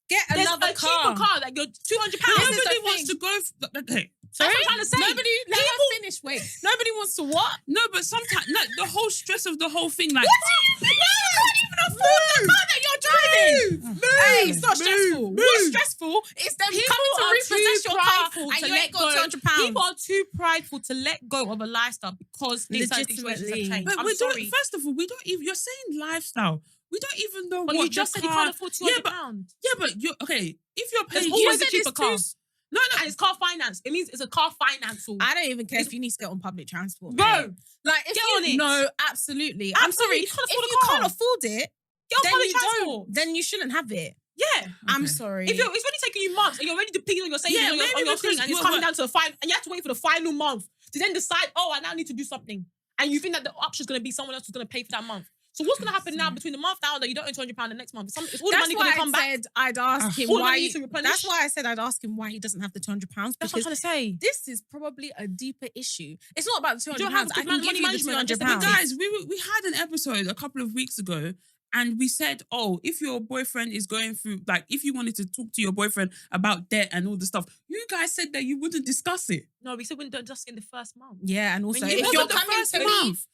Get There's another a cheaper car that you're £200. Nobody wants to go. Okay. That's what I'm trying to say. Nobody, let her finish. Wait, nobody wants to what? No, but sometimes the whole stress of the whole thing, like. You can't even afford the car that you're driving. Hey, it's not stressful. What's stressful is them People coming to are repossess too your car prideful and to you let ain't got go. £200. People are too prideful to let go of a lifestyle because things like situations have Legitimately. changed. But I'm we sorry. don't. First of all, we don't even. You're saying lifestyle. We don't even know But what you just the said you car. can't afford £200. Yeah, but you okay. If you're There's paying, always said a cheaper it's car. too- no. And it's car finance. It means it's a car finance. I don't even care if you need to get on public transport. Bro, mate. Like, if get you, on it. No, absolutely. I'm sorry. Absolutely, you can't If afford a you car. can't afford it, Get on then public you transport. don't. Then you shouldn't have it. Yeah. I'm Okay. sorry. If it's already taking you months and you're already depleting on your savings Yeah, on your maybe thing, because and it's we're- coming down to the final, and you have to wait for the final month to then decide, oh, I now need to do something. And you think that the option is going to be someone else who's going to pay for that month. So what's going to happen now between the month now that you don't earn £200 the next month? It's all the That's money going why to come I back. said I'd ask him All the why. money to replenish. That's why I said I'd ask him why he doesn't have the £200 That's what I'm because trying to say. this is probably a deeper issue. It's not about the You £200. don't have I to can give money you the management, I just £200. said, But guys, we had an episode a couple of weeks ago, and we said, oh, if your boyfriend is going through, like, if you wanted to talk to your boyfriend about debt and all the stuff, you guys said that you wouldn't discuss it. No, we said we don't just in the first month. Yeah, and also When you- if It you're wasn't the coming first to me, month.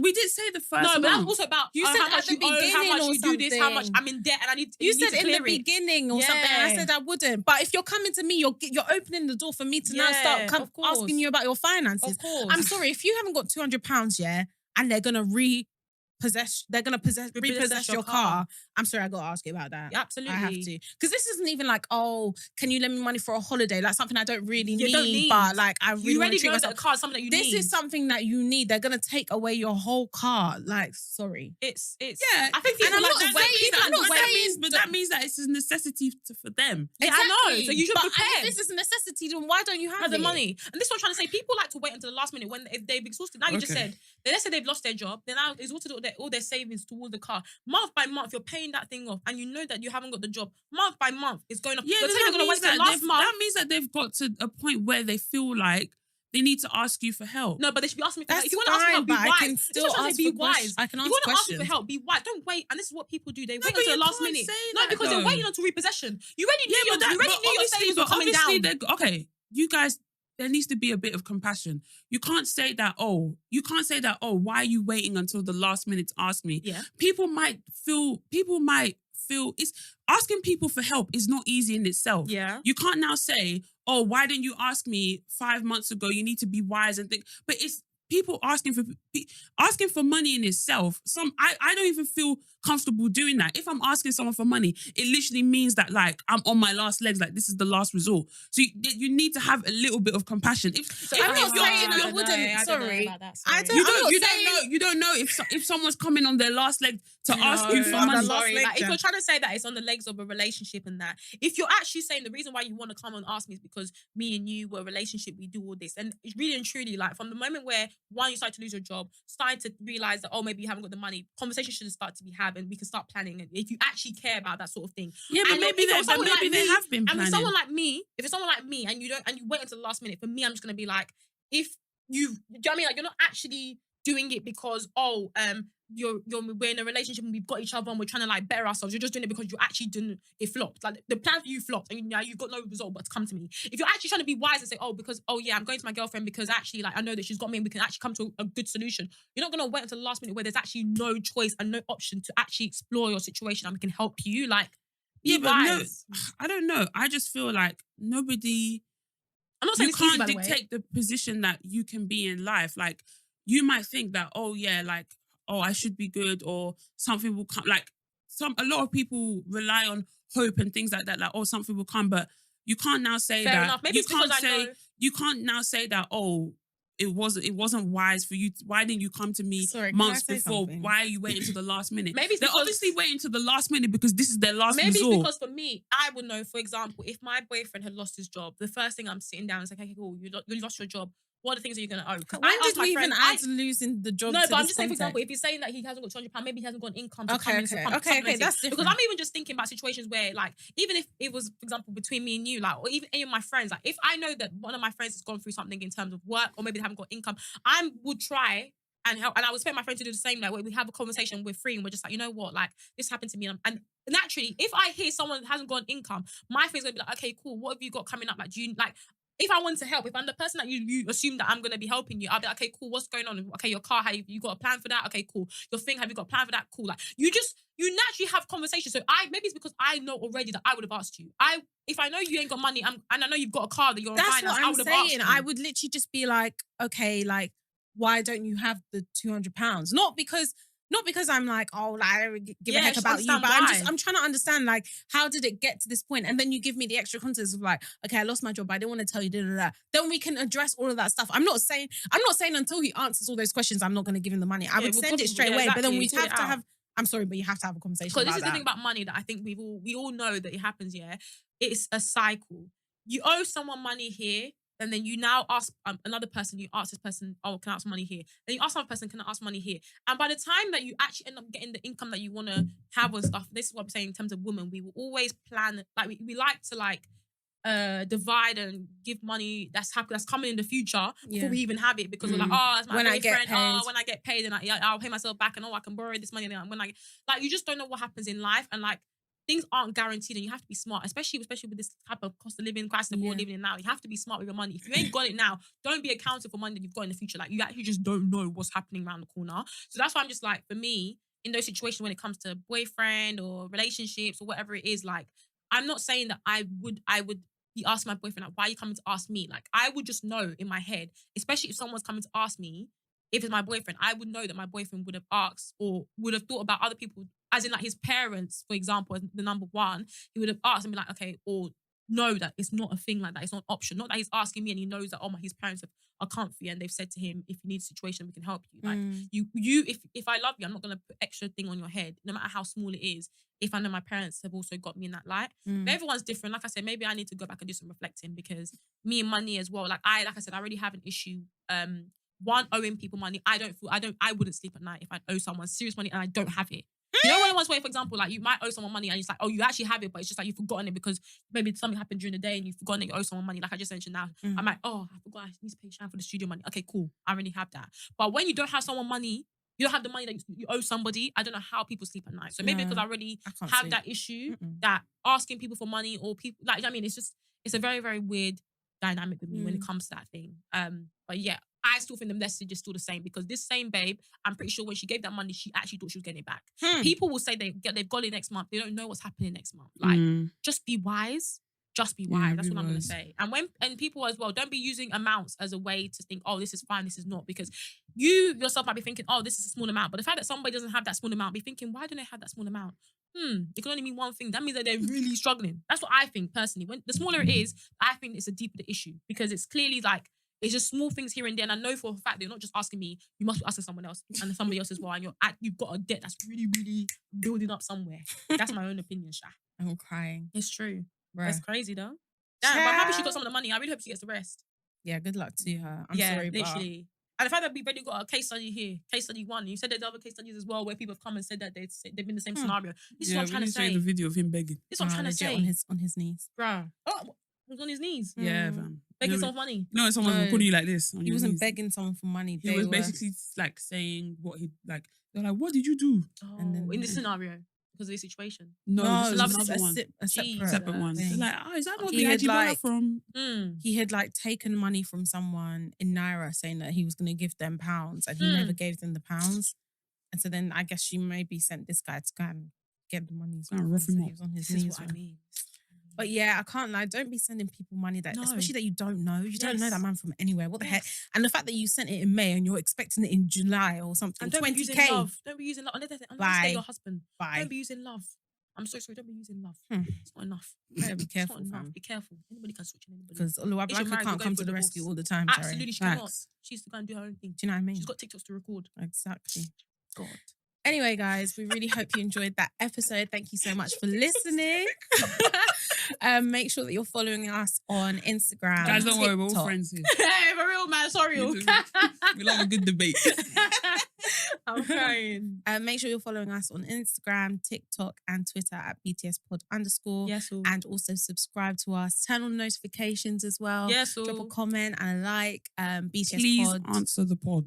We did say the first No, but that's month. also about You said how at much the you owe, how beginning much or you do this, how much something. I'm in debt, and I need. you need said to in the clear it. beginning or something, and I Yeah. said I wouldn't. But if you're coming to me, you're opening the door for me to now Yeah, start of course. asking you about your finances. Of course. I'm sorry, if you haven't got £200, yeah, and they're gonna repossess your car. I'm sorry, I gotta ask you about that. Yeah, absolutely. I have to. Because this isn't even like, oh, can you lend me money for a holiday? Like something I don't really You need, don't need. but like I really You want already to treat know that myself. a car is something that you This need. is something that you need. They're gonna take away your whole car. Like, sorry. It's. Yeah, I think and people I'm like not to saying wait. that, I'm not but that saying means, but that means that it's a necessity for them. Yeah, I know. So you should but prepare. and if this is a necessity, then why don't you have the it? money. And this is what I'm trying to say. People like to wait until the last minute when if they've exhausted. Now you just Okay. said, let's say they've lost their job. They're now exhausted all their savings towards the car. Month by month, you're paying that thing off, and you know that you haven't got the job. Month by month, it's going off. Yeah, You're then saying that you're going to means wait till that last month. that means that they've got to a point where they feel like they need to ask you for help. No, but they should be asking me for help. That's if you want to ask me for help, be fine, but I wise. can This is still what I'm trying to ask say, be for wise. questions. I can If ask you want to ask me for questions. help, be wise. Don't wait. And this is what people do. They wait but until you the last can't minute. say No, that, because they're though. waiting until repossession. You already knew your savings were coming obviously down. okay, you guys, there needs to be a bit of compassion. You can't say that, oh, why are you waiting until the last minute to ask me? Yeah. People might feel it's asking people for help is not easy in itself. Yeah. You can't now say, oh, why didn't you ask me 5 months ago? You need to be wise and think. But people asking for money in itself, I don't even feel comfortable doing that. If I'm asking someone for money, it literally means that like I'm on my last legs, like this is the last resort. So you need to have a little bit of compassion. I'm not saying I wouldn't. Sorry, I don't. You don't know if someone's coming on their last leg to ask you for money. Sorry. Like, if you're trying to say that it's on the legs of a relationship and that, if you're actually saying the reason why you want to come and ask me is because me and you were a relationship, we do all this, and it's really and truly like from the moment where one, you start to lose your job, starting to realize that, oh, maybe you haven't got the money, conversation should start to be had and we can start planning. And if you actually care about that sort of thing. Yeah, but maybe they have been planning. And if it's someone like me and you wait until the last minute, for me, I'm just gonna be like, if you, do you know what I mean? Like, you're not actually doing it because, we're in a relationship and we've got each other and we're trying to like better ourselves. You're just doing it because you actually didn't, it flopped. Like the plan for you flopped and you've got no result but to come to me. If you're actually trying to be wise and say, I'm going to my girlfriend because actually like I know that she's got me and we can actually come to a good solution. You're not going to wait until the last minute where there's actually no choice and no option to actually explore your situation and we can help you. Like, be wise. No, I don't know. I just feel like nobody... I'm not saying you can't dictate the position that you can be in life. Like, you might think that, I should be good, or something will come. Like, a lot of people rely on hope and things like that. Like, something will come, but you can't now say Fair that. enough. Maybe You can't now say that. It wasn't wise for you. Why didn't you come to me months before? Something? Why are you waiting to the last minute? Maybe they're obviously waiting to the last minute because this is their last resort. Maybe it's because for me, I would know, for example, if my boyfriend had lost his job, the first thing I'm sitting down is like, okay, cool, you lost your job. What are the things that you're going to owe? When did we even add losing the job? No, but I'm context? just saying, for example, if he's saying that he hasn't got £200, maybe he hasn't got an income to come into Okay, that's different. Because I'm even just thinking about situations where, like, even if it was, for example, between me and you, like, or even any of my friends, like, if I know that one of my friends has gone through something in terms of work, or maybe they haven't got income, I would try and help, and I would expect my friend to do the same. Like, where we have a conversation, we're free, and we're just like, you know what, like, this happened to me, and naturally, if I hear someone hasn't got an income, my thing's gonna be like, okay, cool, what have you got coming up? Like, do you like? If I want to help, if I'm the person that you assume that I'm going to be helping you, I'll be like, okay, cool, what's going on? Okay, your car, you got a plan for that? Okay, cool. Your thing, have you got a plan for that? Cool. Like, you naturally have conversations. So maybe it's because I know already that I would have asked you. If I know you ain't got money, and I know you've got a car that you're on finance, that's what I I'm would have asked you. I would literally just be like, okay, like, why don't you have the £200? Not because I'm like, I don't give a heck about you, but I'm trying to understand, like, how did it get to this point? And then you give me the extra context of like, okay, I lost my job, but I didn't want to tell you, Then we can address all of that stuff. I'm not saying until he answers all those questions, I'm not going to give him the money. I would send it straight away, but then we'd have to have, I'm sorry, but you have to have a conversation about that. Because this is the thing about money that I think we all know that it happens, yeah? It's a cycle. You owe someone money here, and then you now ask another person, you ask this person, can I ask money here? Then you ask another person, can I ask money here? And by the time that you actually end up getting the income that you want to have and stuff, this is what I'm saying in terms of women, we will always plan, like we like to like divide and give money that's coming in the future before we even have it, because we're like, it's my boyfriend, when I get paid, then I'll pay myself back, and I can borrow this money, and when you just don't know what happens in life, and like, things aren't guaranteed, and you have to be smart, especially with this type of cost of living crisis that we're living in now. You have to be smart with your money. If you ain't got it now, don't be accounting for money that you've got in the future. Like, you actually just don't know what's happening around the corner. So that's why I'm just like, for me, in those situations when it comes to boyfriend or relationships or whatever it is, like, I'm not saying that I would be asking my boyfriend, like, why are you coming to ask me? Like, I would just know in my head, especially if someone's coming to ask me, if it's my boyfriend, I would know that my boyfriend would have asked or would have thought about other people, as in like his parents, for example, as the number one. He would have asked and be like, okay, or know that it's not a thing like that. It's not an option. Not that he's asking me and he knows that, his parents are comfy and they've said to him, if you need a situation, we can help you. Like, if I love you, I'm not going to put extra thing on your head, no matter how small it is, if I know my parents have also got me in that light. But everyone's different. Like I said, maybe I need to go back and do some reflecting, because me and money as well, like I said, I already have an issue. One, owing people money. I wouldn't sleep at night if I owe someone serious money and I don't have it. You know, when it was where, for example, like, you might owe someone money and it's like, you actually have it, but it's just like you've forgotten it because maybe something happened during the day and you've forgotten that you owe someone money. Like I just mentioned now, I'm like, I forgot I need to pay Shan for the studio money. Okay, cool. I already have that. But when you don't have someone money, you don't have the money that you owe somebody, I don't know how people sleep at night. So maybe because I already have that issue, that asking people for money or people, like, I mean, it's a very, very weird dynamic with me when it comes to that thing. But yeah, I still think the message is still the same, because this same babe, I'm pretty sure when she gave that money, she actually thought she was getting it back. People will say they've got it next month. They don't know what's happening next month. Like, just be wise. Just be Yeah, wise. That's be what I'm gonna wise. say. And people as well, don't be using amounts as a way to think, oh, this is fine, this is not, because you yourself might be thinking, oh, this is a small amount. But the fact that somebody doesn't have that small amount, be thinking, why don't they have that small amount? It can only mean one thing. That means that they're really struggling. That's what I think personally. When the smaller it is, I think it's a deeper the issue, because it's clearly like it's just small things here and there. And I know for a fact they're not just asking me, you must be asking someone else and somebody else as well. And you've got a debt that's really, really building up somewhere. That's my own opinion, Sha. I'm crying. It's true. Bruh. It's crazy though. Damn, but I'm happy she got some of the money. I really hope she gets the rest. Yeah, good luck to her. I'm sorry, but literally. And the fact that we've already got a case study here, case study 1. You said there's other case studies as well where people have come and said that they've been in the same scenario. This is what I'm trying to show you say. the video of him begging. This is what I'm trying to say. on his knees. Bruh. Oh, he was on his knees. Yeah, fam. Begging No, someone money. No, someone No. recording you like this. On He your wasn't knees. begging someone for money. He was basically like saying what he like. They're like, "What did you do?" Oh, And then- in this scenario, because of the situation. No, this is love another is one. a separate, Separate one. thing. They're like, "Oh, is that not He the had, IG like- from?" He had like taken money from someone in Naira, saying that he was going to give them pounds, and he never gave them the pounds. And so then I guess she maybe sent this guy to go and get the money. Go and rough him So up. he was on his This is knees. what I mean. But yeah, I can't lie. Don't be sending people money that, No. especially that you don't know. You don't know Yes. that man from anywhere. What the heck? Yes. And the fact that you sent it in May and you're expecting it in July or something. And don't be using 20K. love. Don't be using love. Unless Bye. they're your husband. Bye. Don't be using love. I'm so sorry. Don't be using love. It's not enough. Better be careful, It's not enough. fam. Be careful. Anybody can switch on anybody. Because If you're Oluwablanca married, can't you're come going to for the divorce. rescue all the time. Sorry. Absolutely, she cannot. Facts. She needs to go and do her own thing. Do you know what I mean? She's got TikToks to record. Exactly. God. Anyway, guys, we really hope you enjoyed that episode. Thank you so much for listening. Make sure that you're following us on Instagram. Guys, don't worry, we're all TikTok. friends here. Hey, for real, man. Sorry. We love a good debate. I'm crying. Make sure you're following us on Instagram, TikTok, and Twitter at BTS Pod _. Yes, all. And also subscribe to us. Turn on notifications as well. Yes, all. Drop a comment and a like. BTS Please Pod. answer the poll.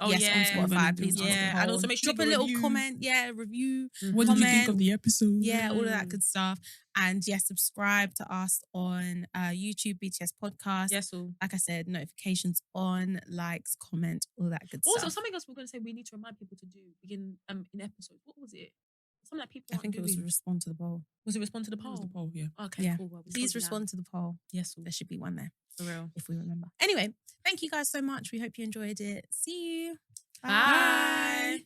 Oh, yes, yeah. on Spotify. Please answer the Yeah, poll. and also make sure drop you a little review. comment. Yeah, review. What did you think Comment. of the episode? Yeah, all of that good stuff. And yes, subscribe to us on YouTube, BTS Podcast. Yes, all. Like I said, notifications on, likes, comment, all that good Also, stuff. something else we're going to say we need to remind people to do in episodes. What was it? Something that people I think it aren't was doing. respond to the poll. Was it respond to the That poll? was the poll, yeah. Okay, Yeah. cool. Well, we Please told you now. respond to the poll. Yes, all. There should be one there For real. if we remember. Anyway, thank you guys so much. We hope you enjoyed it. See you. Bye.